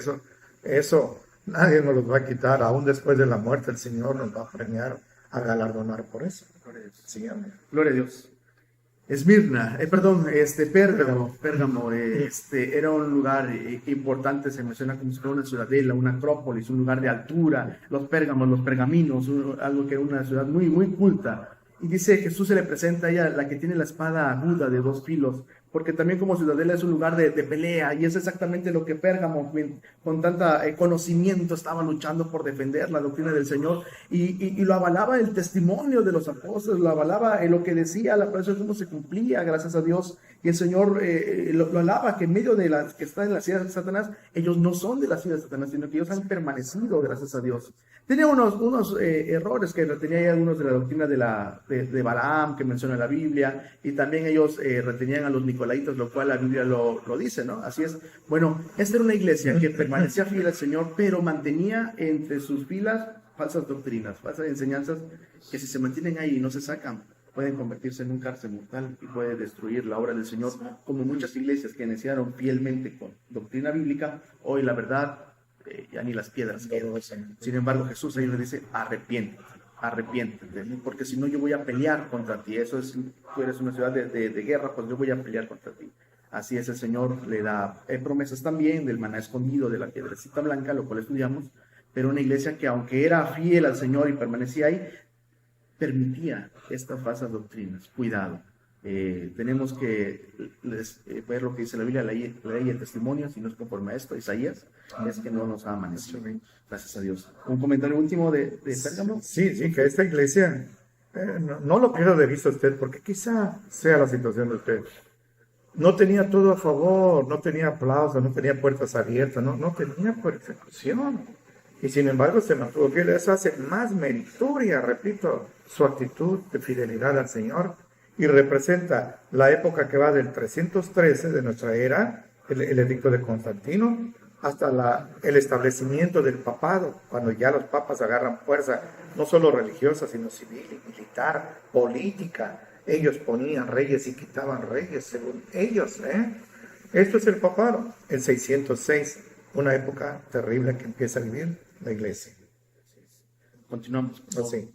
eso nadie nos lo va a quitar. Aún después de la muerte, el Señor nos va a premiar, a galardonar por eso. Sí, amén. Gloria a Dios. Esmirna, Pérgamo, era un lugar importante, se menciona como si fuera una ciudadela, una acrópolis, un lugar de altura, los pérgamos, los pergaminos, algo que era una ciudad muy, muy culta. Y dice, Jesús se le presenta a ella, la que tiene la espada aguda de 2 filos, porque también como ciudadela es un lugar de pelea, y es exactamente lo que Pérgamo, con tanta conocimiento, estaba luchando por defender la doctrina del Señor, y lo avalaba el testimonio de los apóstoles, lo avalaba lo que decía, la presión cómo se cumplía, gracias a Dios, y el Señor lo alaba, que en medio de las que están en la silla de Satanás, ellos no son de la silla de Satanás, sino que ellos han permanecido, gracias a Dios. Tenía unos errores que retenía algunos de la doctrina de Balaam, que menciona la Biblia, y también ellos retenían a los nicolaitas, lo cual la Biblia lo dice, ¿no? Así es. Bueno, esta era una iglesia que permanecía fiel al Señor, pero mantenía entre sus filas falsas doctrinas, falsas enseñanzas, que si se mantienen ahí y no se sacan, pueden convertirse en un cárcel mortal y puede destruir la obra del Señor, como muchas iglesias que iniciaron fielmente con doctrina bíblica, hoy la verdad ya ni las piedras quedan. Sin embargo, Jesús ahí le dice, arrepiéntete, porque si no yo voy a pelear contra ti. Eso es, tú eres una ciudad de guerra, pues yo voy a pelear contra ti. Así es, el Señor le da promesas también del maná escondido, de la piedrecita blanca, lo cual estudiamos, pero una iglesia que aunque era fiel al Señor y permanecía ahí, permitía estas falsas doctrinas. Cuidado. Tenemos que ver lo que dice la Biblia, la ley y el testimonio, si no es conforme a esto, Isaías, es que no nos ha amanecido. Gracias a Dios. ¿Un comentario último de Pérgamo? Sí, que esta iglesia, no lo pierda de vista usted, porque quizá sea la situación de usted. No tenía todo a favor, no tenía aplausos, no tenía puertas abiertas, no tenía persecución. Y sin embargo se mantuvo fiel. Eso hace más meritoria, repito, su actitud de fidelidad al Señor. Y representa la época que va del 313 de nuestra era, el edicto de Constantino, hasta el establecimiento del papado, cuando ya los papas agarran fuerza, no solo religiosa, sino civil y militar, política. Ellos ponían reyes y quitaban reyes, según ellos. Esto es el papado, el 606, una época terrible que empieza a vivir la iglesia. Continuamos. Así.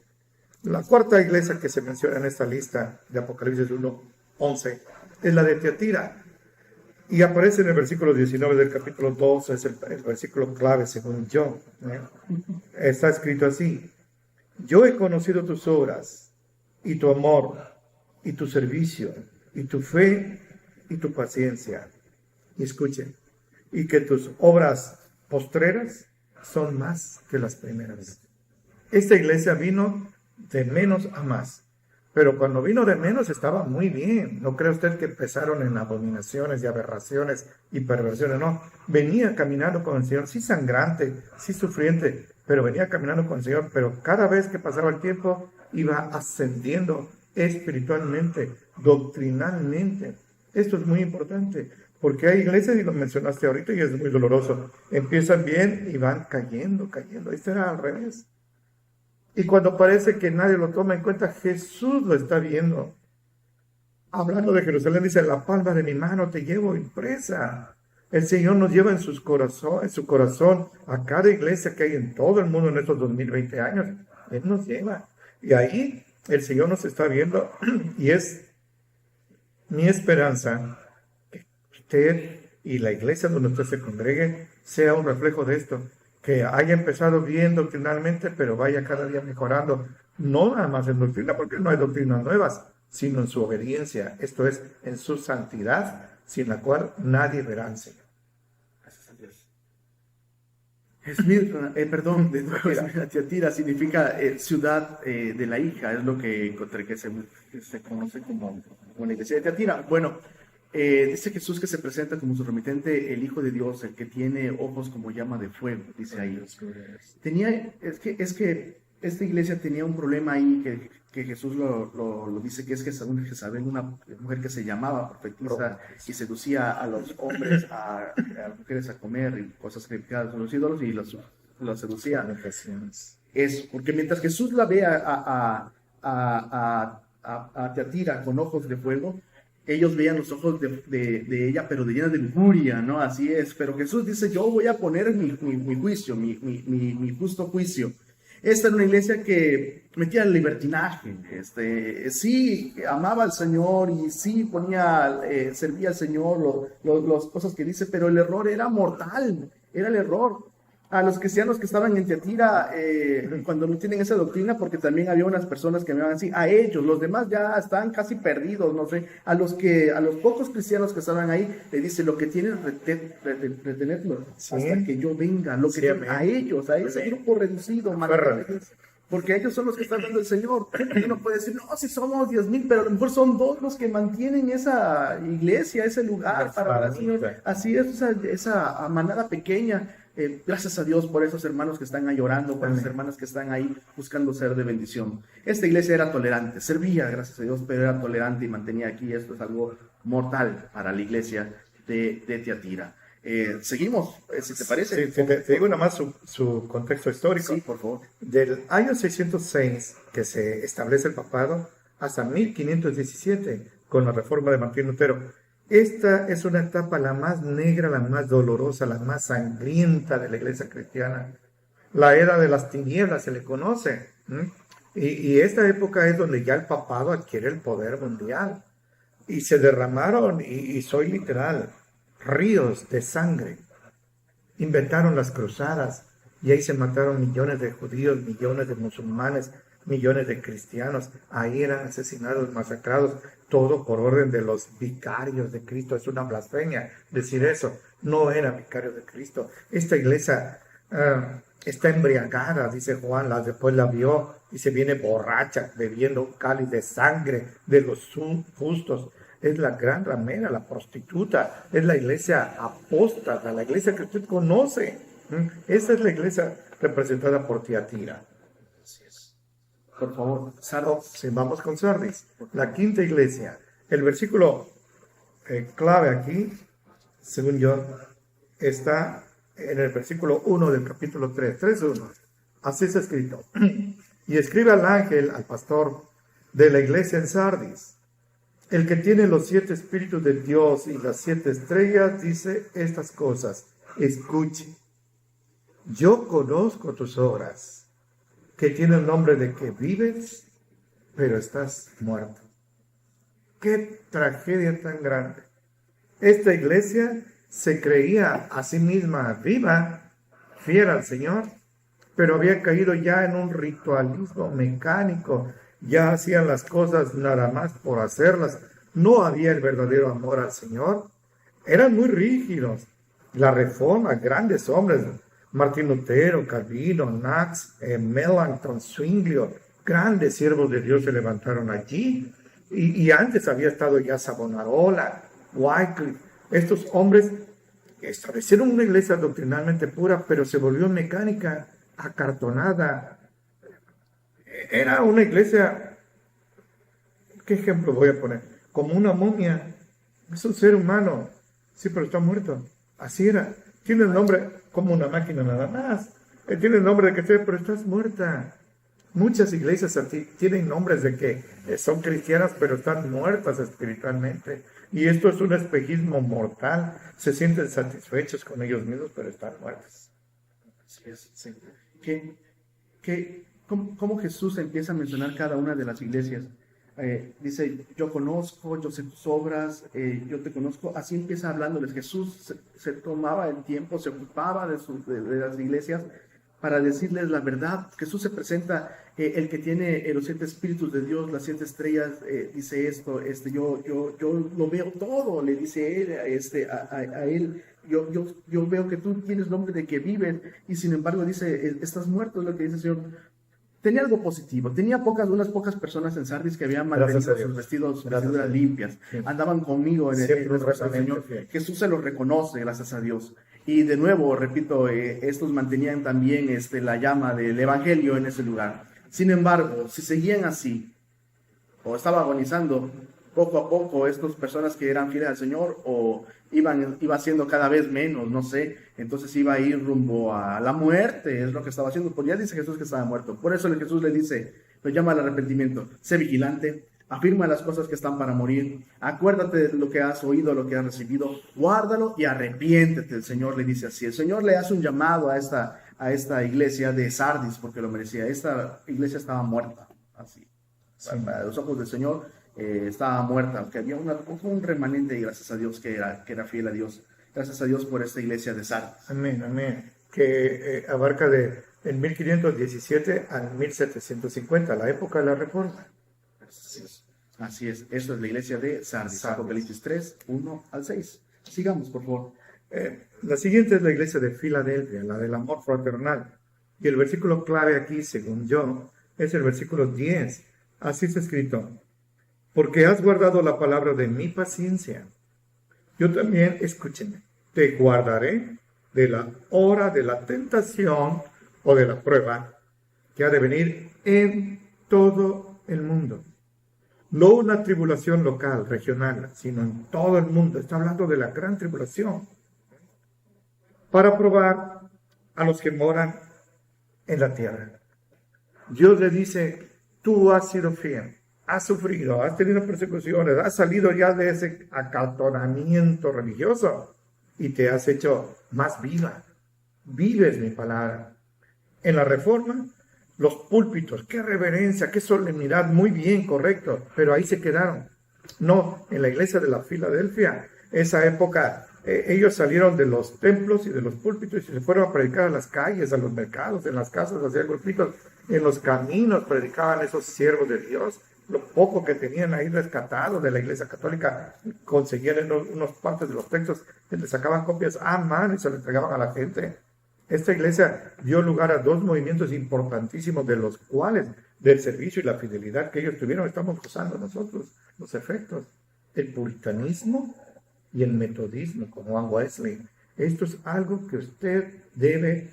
La cuarta iglesia que se menciona en esta lista de Apocalipsis 1:11 es la de Tiatira. Y aparece en el versículo 19 del capítulo 2, es el versículo clave según yo. Está escrito así: yo he conocido tus obras y tu amor y tu servicio y tu fe y tu paciencia. Y escuchen, y que tus obras postreras son más que las primeras. Esta iglesia vino de menos a más, pero cuando vino de menos estaba muy bien. No cree usted que empezaron en abominaciones y aberraciones y perversiones, no. Venía caminando con el Señor, sí sangrante, sí sufriente, pero venía caminando con el Señor, pero cada vez que pasaba el tiempo iba ascendiendo espiritualmente, doctrinalmente. Esto es muy importante, porque hay iglesias, y lo mencionaste ahorita, y es muy doloroso. Empiezan bien y van cayendo. Esto era al revés. Y cuando parece que nadie lo toma en cuenta, Jesús lo está viendo. Hablando de Jerusalén, dice: la palma de mi mano te llevo impresa. El Señor nos lleva en su corazón a cada iglesia que hay en todo el mundo en estos 2020 años. Él nos lleva. Y ahí el Señor nos está viendo, y es mi esperanza que usted y la iglesia donde usted se congregue sea un reflejo de esto, que haya empezado bien doctrinalmente, pero vaya cada día mejorando, no nada más en doctrina, porque no hay doctrinas nuevas, sino en su obediencia, esto es, en su santidad, sin la cual nadie verá al Señor. Gracias a Dios. Esmirna, perdón, de nuevo, Esmirna, Tiatira significa ciudad de la hija, es lo que se conoce como la iglesia de Tiatira. Bueno, dice Jesús que se presenta como su remitente, el Hijo de Dios, el que tiene ojos como llama de fuego, dice ahí. Es que esta iglesia tenía un problema ahí que Jesús lo dice, que es que según Jezabel, una mujer que se llamaba profetisa y seducía a los hombres, a las mujeres a comer y cosas sacrificadas a los ídolos, y los seducía. Es porque mientras Jesús la ve a Tiatira con ojos de fuego, ellos veían los ojos de ella, pero de llena de lujuria, ¿no? Así es. Pero Jesús dice: yo voy a poner mi juicio, mi justo juicio. Esta era una iglesia que metía el libertinaje. Sí, amaba al Señor y sí servía al Señor, las cosas que dice, pero el error era mortal, era el error. A los cristianos que estaban en Tiatira, cuando no tienen esa doctrina, porque también había unas personas que me iban así, a ellos, los demás ya están casi perdidos, no sé, a los pocos cristianos que estaban ahí, le dice: lo que tienen, retenerlo hasta que yo venga, a ellos, a ese grupo reducido, porque ellos son los que están dando el Señor. Y uno puede decir: no, si somos 10,000, pero a lo mejor son 2 los que mantienen esa iglesia, ese lugar para el Señor. Así es, esa manada pequeña. Gracias a Dios por esos hermanos que están ahí orando, por esas hermanas que están ahí buscando ser de bendición. Esta iglesia era tolerante, servía, gracias a Dios, pero era tolerante y mantenía aquí. Esto es algo mortal para la iglesia de Tiatira. Seguimos, si te parece. Sí, te digo nada más su contexto histórico. Sí, por favor. Del año 606, que se establece el papado, hasta 1517, con la reforma de Martín Lutero. Esta es una etapa la más negra, la más dolorosa, la más sangrienta de la iglesia cristiana. La era de las tinieblas se le conoce. Y esta época es donde ya el papado adquiere el poder mundial. Y se derramaron, y soy literal, ríos de sangre. Inventaron las cruzadas, y ahí se mataron millones de judíos, millones de musulmanes, millones de cristianos. Ahí eran asesinados, masacrados, todo por orden de los vicarios de Cristo. Es una blasfemia decir eso. No eran vicarios de Cristo. Esta iglesia está embriagada, dice Juan, después la vio y se viene borracha, bebiendo un cáliz de sangre de los justos. Es la gran ramera, la prostituta, es la iglesia apóstata, la iglesia que usted conoce. Esa es la iglesia representada por Tiatira. Así es. Por favor, Sardis. Sí, vamos con Sardis, la quinta iglesia. El versículo clave aquí, según yo, está en el versículo 1 del capítulo 3, 3:1. Así está escrito: y escribe al ángel, al pastor de la iglesia en Sardis, el que tiene los 7 espíritus de Dios y las 7 estrellas, dice estas cosas: escuche, yo conozco tus obras, que tiene el nombre de que vives, pero estás muerto. Qué tragedia tan grande. Esta iglesia se creía a sí misma viva, fiel al Señor, pero había caído ya en un ritualismo mecánico. Ya hacían las cosas nada más por hacerlas. No había el verdadero amor al Señor. Eran muy rígidos. La Reforma, grandes hombres, Martín Lutero, Calvino, Knox, Melanchthon, Zwinglio, grandes siervos de Dios se levantaron allí. Y antes había estado ya Savonarola, Wycliffe. Estos hombres establecieron una iglesia doctrinalmente pura, pero se volvió mecánica, acartonada. Era una iglesia, ¿qué ejemplo voy a poner? Como una momia. Es un ser humano, sí, pero está muerto. Así era. Tiene el nombre como una máquina nada más. Tiene el nombre de que sea, pero estás muerta. Muchas iglesias tienen nombres de que son cristianas, pero están muertas espiritualmente. Y esto es un espejismo mortal. Se sienten satisfechos con ellos mismos, pero están muertos. Así es, sí. ¿Cómo Jesús empieza a mencionar cada una de las iglesias? Dice, yo conozco, yo sé tus obras, yo te conozco. Así empieza hablándoles. Jesús se tomaba el tiempo, se ocupaba de las iglesias para decirles la verdad. Jesús se presenta, el que tiene los 7 espíritus de Dios, las 7 estrellas, dice esto, yo lo veo todo, le dice él, a él. Yo veo que tú tienes nombre de que vives, y sin embargo dice, estás muerto, es lo que dice el Señor. Tenía algo positivo, tenía unas pocas personas en Sardis que habían mantenido sus vestiduras limpias, sí. Andaban conmigo en el Señor. Jesús se los reconoce, gracias a Dios. Y de nuevo, repito, estos mantenían también la llama del Evangelio en ese lugar. Sin embargo, si seguían así, o estaba agonizando, poco a poco, estas personas que eran fieles al Señor, o iba haciendo cada vez menos, no sé, entonces iba a ir rumbo a la muerte, es lo que estaba haciendo, porque ya dice Jesús que estaba muerto. Por eso Jesús le dice, lo llama al arrepentimiento, sé vigilante, afirma las cosas que están para morir, acuérdate de lo que has oído, lo que has recibido, guárdalo y arrepiéntete. El Señor le dice así. El Señor le hace un llamado a esta iglesia de Sardis, porque lo merecía. Esta iglesia estaba muerta, así. Sí. A los ojos del Señor estaba muerta, aunque había un remanente, y gracias a Dios que era fiel a Dios. Gracias a Dios por esta iglesia de Sardis. Amén, amén. Que abarca de en 1517 al 1750, la época de la Reforma. Así es, eso es la iglesia de Sardis. Apocalipsis 3, 1 al 6. Sigamos, por favor. La siguiente es la iglesia de Filadelfia, la del amor fraternal. Y el versículo clave aquí, según yo, es el versículo 10. Así está escrito: porque has guardado la palabra de mi paciencia. Yo también, escúchenme, te guardaré de la hora de la tentación o de la prueba que ha de venir en todo el mundo. No una tribulación local, regional, sino en todo el mundo. Está hablando de la gran tribulación. Para probar a los que moran en la tierra. Dios le dice, tú has sido fiel, has sufrido, has tenido persecuciones, has salido ya de ese acartonamiento religioso y te has hecho más viva. Vives mi palabra. En la Reforma, los púlpitos, qué reverencia, qué solemnidad, muy bien, correcto, pero ahí se quedaron. No, en la iglesia de la Filadelfia, esa época, ellos salieron de los templos y de los púlpitos y se fueron a predicar a las calles, a los mercados, en las casas, hacían grupitos, en los caminos predicaban esos siervos de Dios. Lo poco que tenían ahí rescatado de la iglesia católica, conseguían unos partes de los textos, les sacaban copias a mano y se lo entregaban a la gente. Esta iglesia dio lugar a 2 movimientos importantísimos, de los cuales, del servicio y la fidelidad que ellos tuvieron, estamos gozando nosotros los efectos. El puritanismo y el metodismo, como Juan Wesley. Esto es algo que usted debe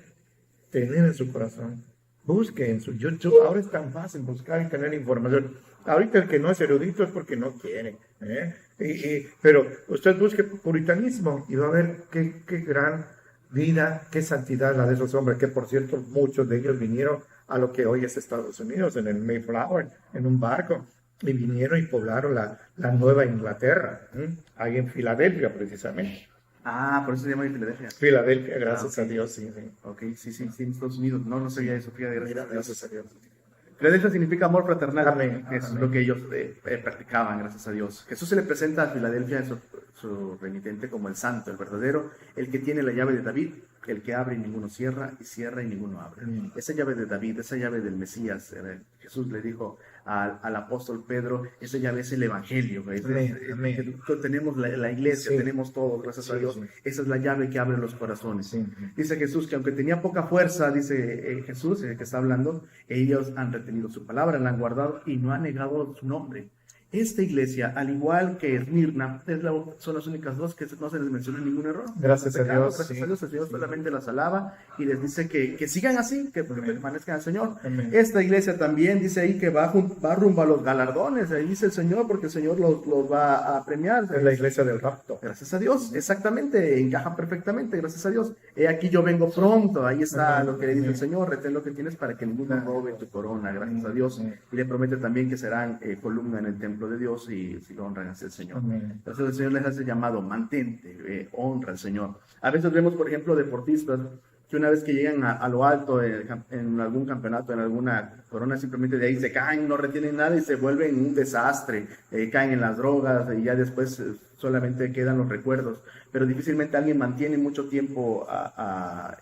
tener en su corazón. Busque en su YouTube. Ahora es tan fácil buscar y tener información. Ahorita el que no es erudito es porque no quiere. Pero usted busque puritanismo y va a ver qué gran vida, qué santidad la de esos hombres, que por cierto muchos de ellos vinieron a lo que hoy es Estados Unidos, en el Mayflower, en un barco, y vinieron y poblaron la Nueva Inglaterra, ahí en Filadelfia precisamente. Ah, por eso se llama Filadelfia. Filadelfia, gracias a Dios, sí. Ok, sí, Estados Unidos. No sabía eso, fíjate, gracias a Dios. Filadelfia significa amor fraternal. Amén, Es amén. lo que ellos practicaban, gracias a Dios. Jesús se le presenta a Filadelfia, su remitente, como el santo, el verdadero, el que tiene la llave de David, el que abre y ninguno cierra, y cierra y ninguno abre. Amén. Esa llave de David, esa llave del Mesías, Jesús le dijo al apóstol Pedro, esa llave es el Evangelio. Amén, amén. Tenemos la iglesia, Sí. tenemos todo, gracias a Sí, Dios. sí. Esa es la llave que abre los corazones. Sí. Dice Jesús que aunque tenía poca fuerza, dice Jesús, el que está hablando, ellos han retenido su palabra, la han guardado y no han negado su nombre. Esta iglesia, al igual que Esmirna, son las únicas dos que no se les menciona ningún error. Gracias a Dios, Gracias sí. a Dios, el Señor solamente las alaba y les dice que sigan así, que Amén. permanezcan al Señor. Amén. Esta iglesia también dice ahí que va rumbo a los galardones, ahí dice el Señor, porque el Señor los va a premiar. Es la iglesia del rapto. Gracias a Dios, exactamente, encaja perfectamente, gracias a Dios. He aquí yo vengo pronto, ahí está Amén. lo que le dice el Amén. Señor, retén lo que tienes para que ninguno robe tu corona, gracias a Dios. Amén. Y le promete también que serán columna en el templo de Dios y si lo honran hacia el Señor. Amén. Entonces el Señor les hace llamado, mantente, honra al Señor. A veces vemos, por ejemplo, deportistas que una vez que llegan a lo alto en algún campeonato, en alguna corona, simplemente de ahí se caen, no retienen nada y se vuelven un desastre, caen en las drogas y ya después solamente quedan los recuerdos. Pero difícilmente alguien mantiene mucho tiempo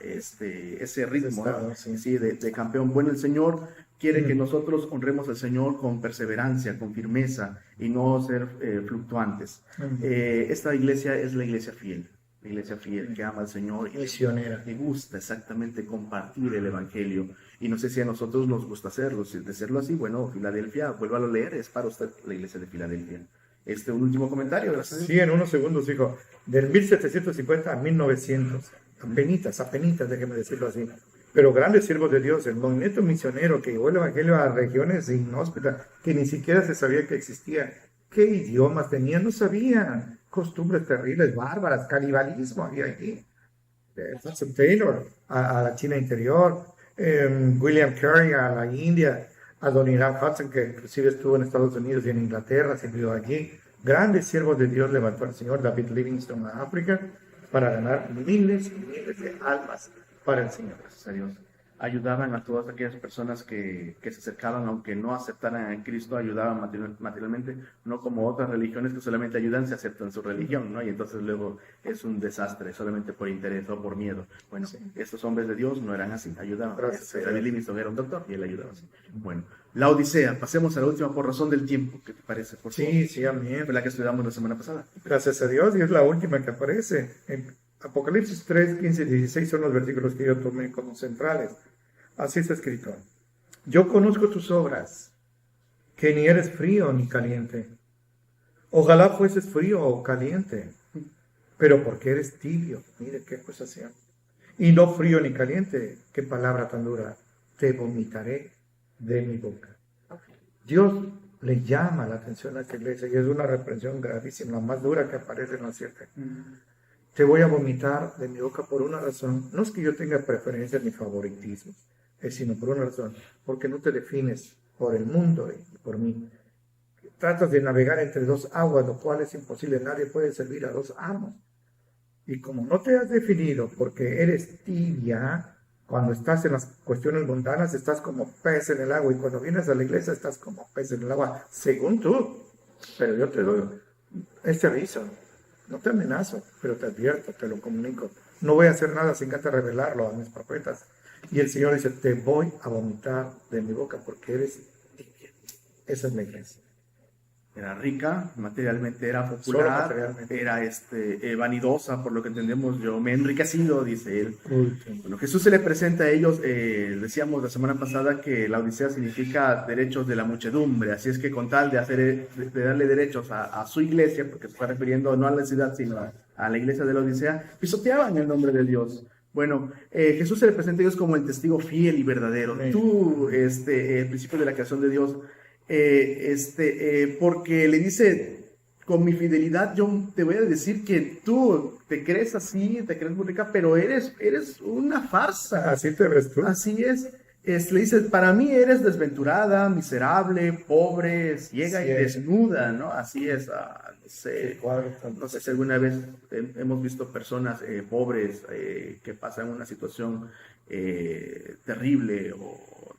ese ritmo, ¿no? Sí, de campeón. Bueno, el Señor quiere que nosotros honremos al Señor con perseverancia, con firmeza y no ser fluctuantes. Esta iglesia es la iglesia fiel. La iglesia fiel que ama al Señor y Misionera. le gusta exactamente compartir el Evangelio. Y no sé si a nosotros nos gusta hacerlo. Si de serlo así, bueno, Filadelfia, vuélvalo a leer, es para usted la iglesia de Filadelfia. Un último comentario, gracias. Sí, en unos segundos, hijo. Del 1750 a 1900. Apenitas, déjeme decirlo así. Pero grandes siervos de Dios, el movimiento misionero que llevó el evangelio a regiones inhóspitas que ni siquiera se sabía que existía. ¿Qué idiomas tenían? No sabían. Costumbres terribles, bárbaras, canibalismo había aquí. Hudson Taylor a la China interior, William Carey a la India, a Don Hiram Hudson, que inclusive estuvo en Estados Unidos y en Inglaterra, se vivió allí. Grandes siervos de Dios levantó el Señor, David Livingstone a África, para ganar miles y miles de almas para el Señor. Gracias a Dios. Ayudaban a todas aquellas personas que se acercaban, aunque no aceptaran a Cristo, ayudaban materialmente, no como otras religiones que solamente ayudan si aceptan su religión, ¿no? Y entonces luego es un desastre, solamente por interés o por miedo. Bueno, estos hombres de Dios no eran así, ayudaban. Gracias. David Livingstone era un doctor y él ayudaba así. Bueno, la Odisea, pasemos a la última por razón del tiempo, ¿qué te parece? Por favor. Sí, amén. Fue la que estudiamos la semana pasada. Gracias a Dios, y es la última que aparece. En Apocalipsis 3, 15 y 16 son los versículos que yo tomé como centrales. Así está escrito. Yo conozco tus obras, que ni eres frío ni caliente. Ojalá fueses frío o caliente, pero porque eres tibio, mire qué acusación. Y no frío ni caliente, qué palabra tan dura, te vomitaré de mi boca. Dios le llama la atención a esta iglesia y es una reprensión gravísima, la más dura que aparece en la siete. Te voy a vomitar de mi boca por una razón. No es que yo tenga preferencias ni favoritismos, sino por una razón, porque no te defines por el mundo y por mí. Tratas de navegar entre dos aguas, lo cual es imposible. Nadie puede servir a dos amos. Y como no te has definido porque eres tibia, cuando estás en las cuestiones mundanas estás como pez en el agua, y cuando vienes a la iglesia estás como pez en el agua, según tú. Pero yo te doy este aviso. No te amenazo, pero te advierto, te lo comunico. No voy a hacer nada sin antes revelarlo a mis profetas. Y el Señor dice, te voy a vomitar de mi boca porque eres tibia. Esa es la iglesia. Era rica, materialmente era Solo popular, materialmente. era vanidosa, por lo que entendemos. Yo me he enriquecido, dice él. Último. Bueno, Jesús se le presenta a ellos, decíamos la semana pasada que la Odisea significa derechos de la muchedumbre, así es que con tal de darle derechos a su iglesia, porque se está refiriendo no a la ciudad, sino a la iglesia de la Odisea, pisoteaban el nombre de Dios. Bueno, Jesús se le presenta a ellos como el testigo fiel y verdadero. Amén. Tú, el principio de la creación de Dios, porque le dice, con mi fidelidad yo te voy a decir que tú te crees así, te crees muy rica, pero eres una farsa. Así te ves tú. Así es. Le dice, para mí eres desventurada, miserable, pobre, ciega y Sí. desnuda, ¿no? Así es. No sé si alguna vez hemos visto personas pobres que pasan una situación terrible o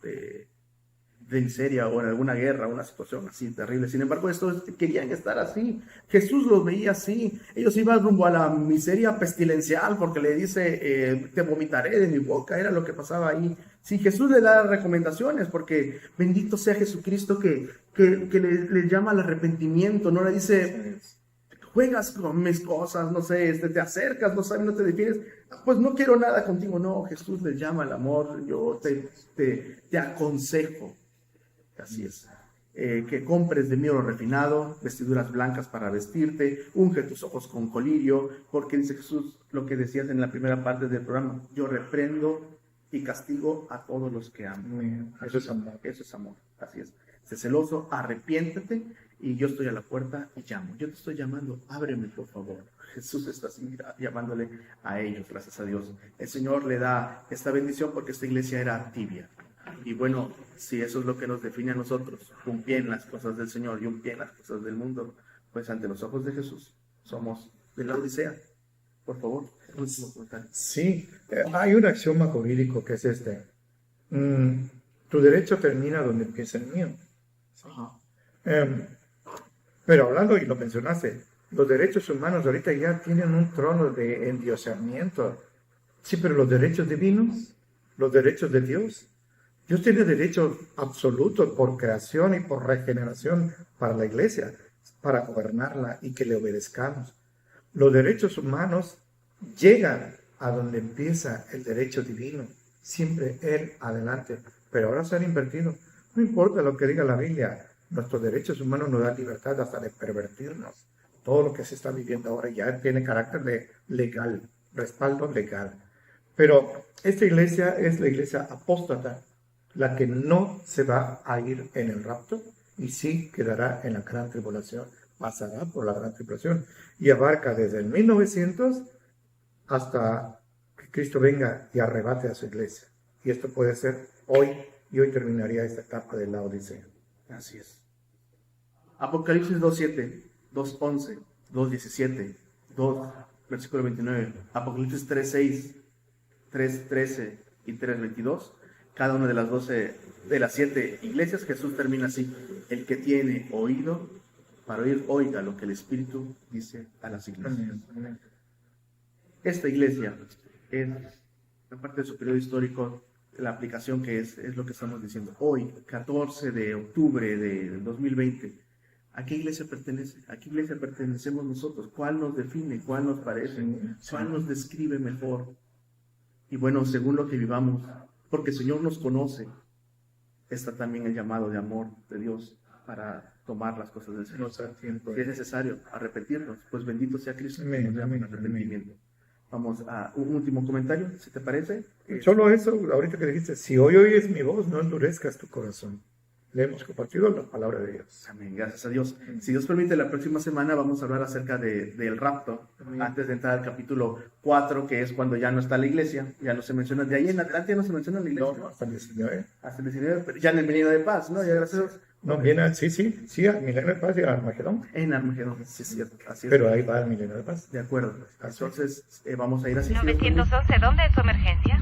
de miseria o en alguna guerra, una situación así terrible. Sin embargo, estos querían estar así. Jesús los veía así. Ellos iban rumbo a la miseria pestilencial porque le dice, te vomitaré de mi boca. Era lo que pasaba ahí. Sí, Jesús le da recomendaciones porque bendito sea Jesucristo que le llama al arrepentimiento. No le dice, juegas con mis cosas, no sé, te acercas, no sabes, no te defines, pues no quiero nada contigo. No, Jesús le llama al amor. Yo te aconsejo. Así es. Que compres de mi oro refinado, vestiduras blancas para vestirte, unge tus ojos con colirio, porque dice Jesús lo que decías en la primera parte del programa, yo reprendo y castigo a todos los que amo. Eso es amor. Eso es amor, así es. Sé celoso, arrepiéntete y yo estoy a la puerta y llamo. Yo te estoy llamando, ábreme por favor. Jesús está así llamándole a ellos, gracias a Dios. El Señor le da esta bendición porque esta iglesia era tibia. Y bueno, si eso es lo que nos define a nosotros, un pie en las cosas del Señor y un pie en las cosas del mundo, pues ante los ojos de Jesús somos de la Odisea. Por favor, último comentario. Sí, hay un axioma jurídico que es este. Tu derecho termina donde empieza el mío. Ajá. Pero hablando, y lo mencionaste, los derechos humanos ahorita ya tienen un trono de endiosamiento. Sí, pero los derechos divinos, los derechos de Dios, Dios tiene derechos absolutos por creación y por regeneración para la iglesia, para gobernarla y que le obedezcamos. Los derechos humanos llegan a donde empieza el derecho divino, siempre Él adelante, pero ahora se han invertido. No importa lo que diga la Biblia, nuestros derechos humanos nos dan libertad hasta de pervertirnos. Todo lo que se está viviendo ahora ya tiene carácter de legal, respaldo legal. Pero esta iglesia es la iglesia apóstata, la que no se va a ir en el rapto y sí quedará en la gran tribulación, pasará por la gran tribulación y abarca desde el 1900 hasta que Cristo venga y arrebate a su iglesia. Y esto puede ser hoy, y hoy terminaría esta etapa de la Odisea. Así es. Apocalipsis 2.7, 2.11, 2.17, 2, versículo 29, Apocalipsis 3.6, 3.13 y 3.22. Cada una de las 12, de las 7 iglesias, Jesús termina así: el que tiene oído para oír, oiga lo que el Espíritu dice a las iglesias. Esta iglesia es, en parte de su periodo histórico, la aplicación que es lo que estamos diciendo. Hoy, 14 de octubre del 2020, ¿a qué iglesia pertenece? ¿A qué iglesia pertenecemos nosotros? ¿Cuál nos define? ¿Cuál nos parece? ¿Cuál nos describe mejor? Y bueno, según lo que vivamos, porque el Señor nos conoce, está también el llamado de amor de Dios para tomar las cosas del Señor. Si es necesario arrepentirnos, pues bendito sea Cristo que nos llama al arrepentimiento. Vamos a un último comentario, si te parece. Solo eso, ahorita que dijiste, si hoy oyes mi voz, no endurezcas tu corazón. Le hemos compartido la palabra de Dios. Amén, gracias a Dios. Si Dios permite, la próxima semana vamos a hablar acerca del rapto, antes de entrar al capítulo 4, que es cuando ya no está la iglesia, ya no se menciona, de ahí en adelante ya no se menciona la iglesia. No, hasta el 19. Hasta el 19, pero ya en el milenio de paz, ¿no? Ya gracias a Dios. No, viene, sí, al milenio de paz y al Armagedón. En Armagedón, sí es cierto, así es. Pero ahí va el milenio de paz. De acuerdo. Entonces, vamos a ir así. 911, ¿dónde es su emergencia?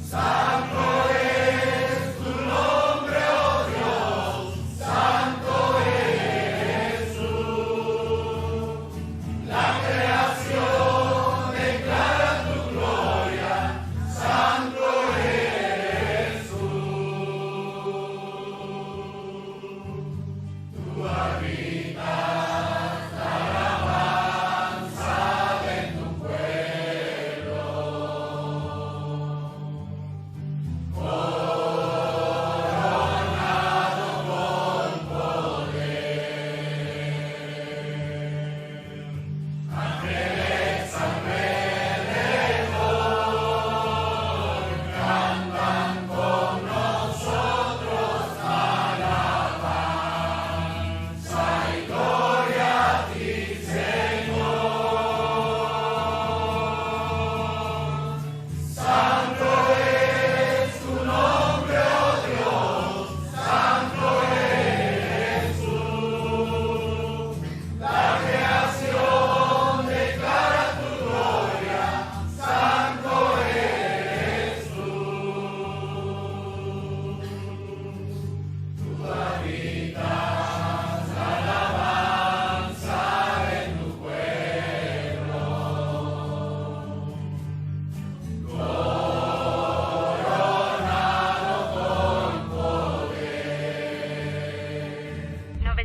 Santo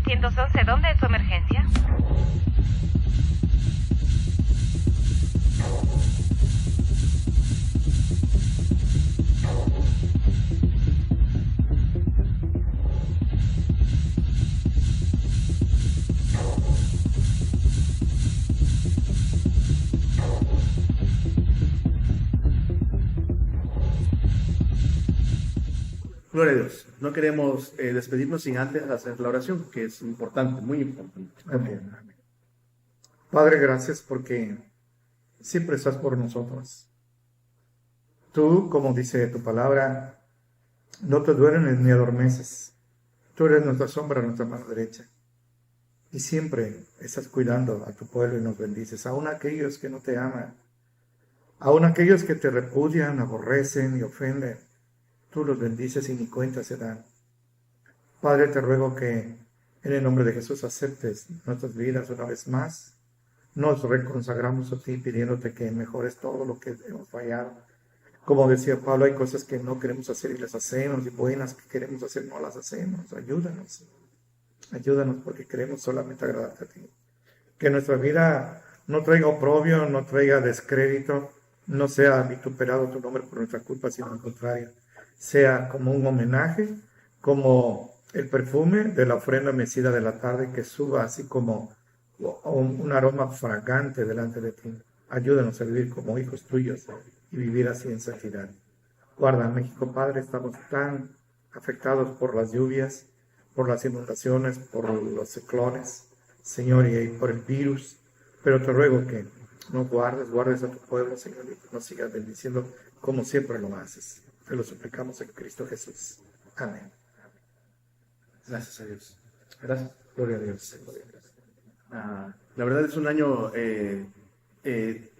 911, ¿dónde es su emergencia? Gloria a Dios. No queremos despedirnos sin antes hacer la oración, que es importante, muy importante. Amén. Amén. Padre, gracias porque siempre estás por nosotros. Tú, como dice tu palabra, no te duermes ni adormeces. Tú eres nuestra sombra, nuestra mano derecha. Y siempre estás cuidando a tu pueblo y nos bendices, aun aquellos que no te aman, aun aquellos que te repudian, aborrecen y ofenden. Tú los bendices y ni cuenta se dan. Padre, te ruego que en el nombre de Jesús aceptes nuestras vidas una vez más. Nos reconsagramos a ti pidiéndote que mejores todo lo que hemos fallado. Como decía Pablo, hay cosas que no queremos hacer y las hacemos, y buenas que queremos hacer no las hacemos. Ayúdanos. Ayúdanos porque queremos solamente agradarte a ti. Que nuestra vida no traiga oprobio, no traiga descrédito, no sea vituperado tu nombre por nuestra culpa, sino al contrario. Sea como un homenaje, como el perfume de la ofrenda mecida de la tarde que suba así como un aroma fragante delante de ti. Ayúdanos a vivir como hijos tuyos y vivir así en santidad. Guarda México, Padre, estamos tan afectados por las lluvias, por las inundaciones, por los ciclones, Señor, y por el virus, pero te ruego que nos guardes a tu pueblo, Señor, y nos sigas bendiciendo como siempre lo haces. Te lo suplicamos en Cristo Jesús. Amén. Gracias a Dios. Gracias. Gloria a Dios. La verdad es un año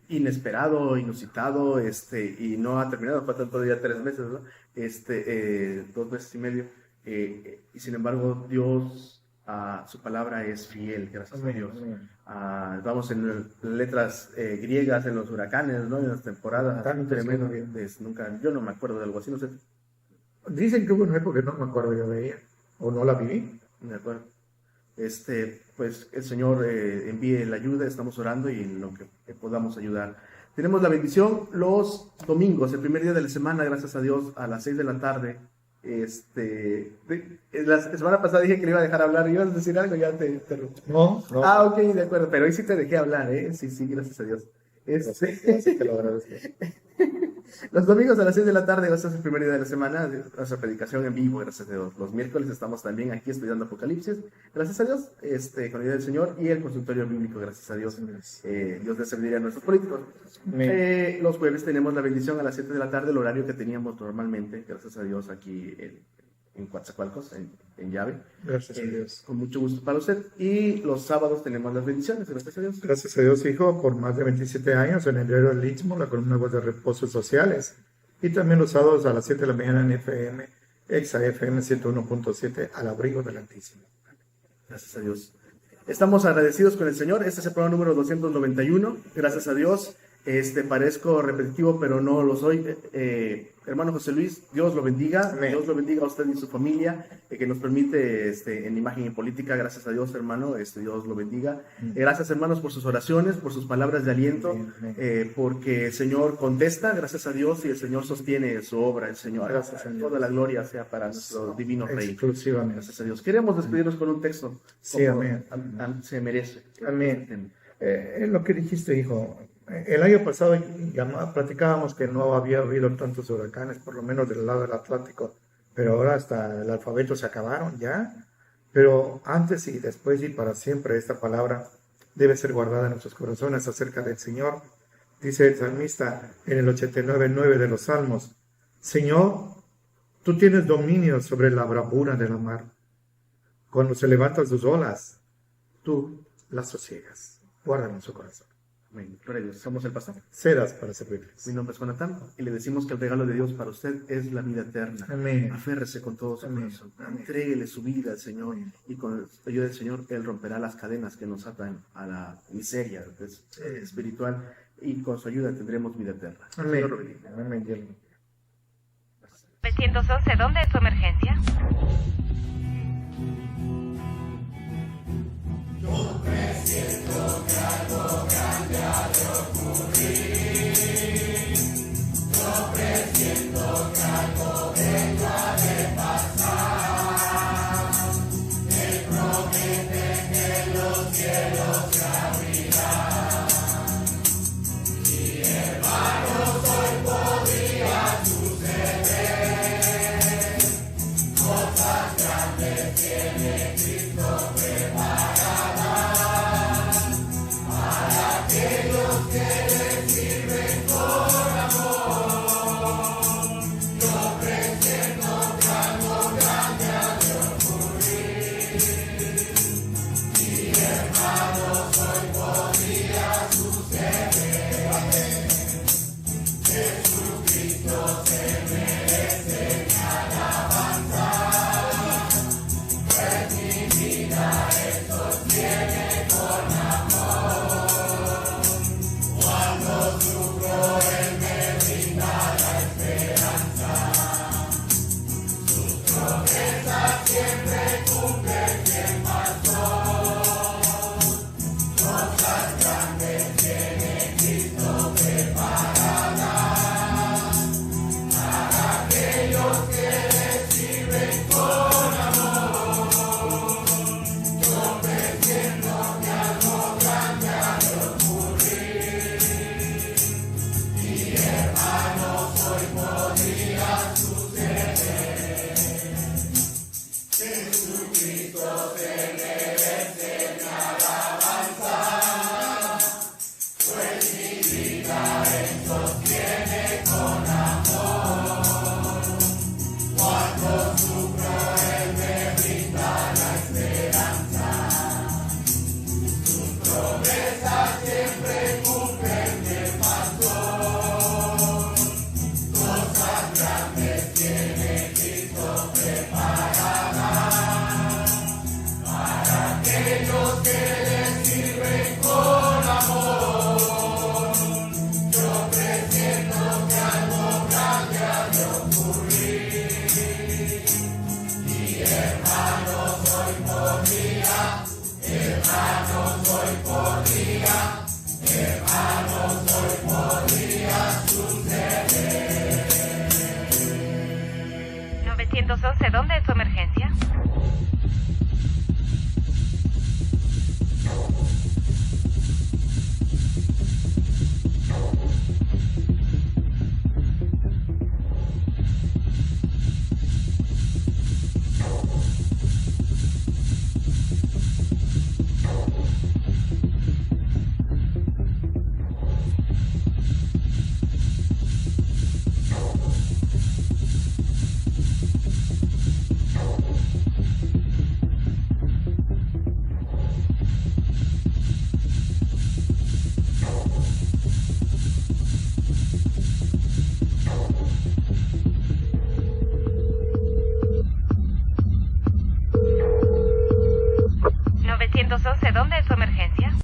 inesperado, inusitado, y no ha terminado, faltan todavía 3 meses, ¿no? 2 meses y medio, y sin embargo Dios, su palabra es fiel, gracias a Dios. Vamos en letras griegas, en los huracanes, ¿no? En las temporadas Tan tremendas, tremendo. nunca, yo no me acuerdo de algo así, no sé, Dicen que hubo una época que no me acuerdo yo de ella, o no la viví. de acuerdo. Pues el Señor envíe la ayuda, estamos orando y en lo que podamos ayudar. Tenemos la bendición los domingos, el primer día de la semana, gracias a Dios, a las 6 de la tarde. La semana pasada dije que le iba a dejar hablar, ¿ibas a decir algo? Ya te interrumpí. No. Ok, de acuerdo, pero hoy sí te dejé hablar, ¿eh? Sí, gracias a Dios. Sí, te lo agradezco. Los domingos a las 6 de la tarde, este es el primer día de la semana, nuestra predicación en vivo, gracias a Dios. Los miércoles estamos también aquí estudiando Apocalipsis, gracias a Dios, con la ayuda del Señor, y el consultorio bíblico, gracias a Dios. Dios les serviría a nuestros políticos. Los jueves tenemos la bendición a las 7 de la tarde, el horario que teníamos normalmente, gracias a Dios, aquí en Coatzacoalcos, en Llave. Gracias a Dios. Con mucho gusto para usted. Y los sábados tenemos las bendiciones, gracias a Dios. Gracias a Dios, hijo, por más de 27 años en el diario El Istmo, la columna Voz de Reposos Sociales. Y también los sábados a las 7 de la mañana en FM, Exa FM 101.7, al abrigo del Altísimo. Gracias a Dios. Estamos agradecidos con el Señor. Este es el programa número 291. Gracias a Dios. Parezco repetitivo, pero no lo soy. Hermano José Luis, Dios lo bendiga. Amén. Dios lo bendiga a usted y su familia, que nos permite en imagen y política. Gracias a Dios, hermano. Dios lo bendiga. Gracias, hermanos, por sus oraciones, por sus palabras de aliento, porque el Señor contesta, gracias a Dios, y el Señor sostiene su obra. El Señor, Gracias a Dios. toda la gloria sea para nuestro divino Rey. Exclusivamente. Gracias a Dios. Queremos despedirnos con un texto. Sí, como amén. se merece. Amén. Lo que dijiste, hijo, el año pasado platicábamos que no había habido tantos huracanes, por lo menos del lado del Atlántico, pero ahora hasta el alfabeto se acabaron ya. Pero antes y después y para siempre esta palabra debe ser guardada en nuestros corazones acerca del Señor. Dice el salmista en el 89:9 de los Salmos: Señor, tú tienes dominio sobre la bravura de la mar. Cuando se levantan sus olas, tú las sosiegas. Guardan en su corazón. Amén. Gloria a Dios. Somos el pastor. Cedas para servirles. Mi nombre es Jonathan y le decimos que el regalo de Dios para usted es la vida eterna. Amén. Aférrese con todo su Amén. corazón. Amén. Entréguele su vida al Señor y con la ayuda del Señor Él romperá las cadenas que nos atan a la miseria espiritual y con su ayuda tendremos vida eterna. Amén. Señor lo bendiga. Amén. 911, ¿dónde es su emergencia? 911, ¿dónde es su emergencia? ¿911, dónde es su emergencia?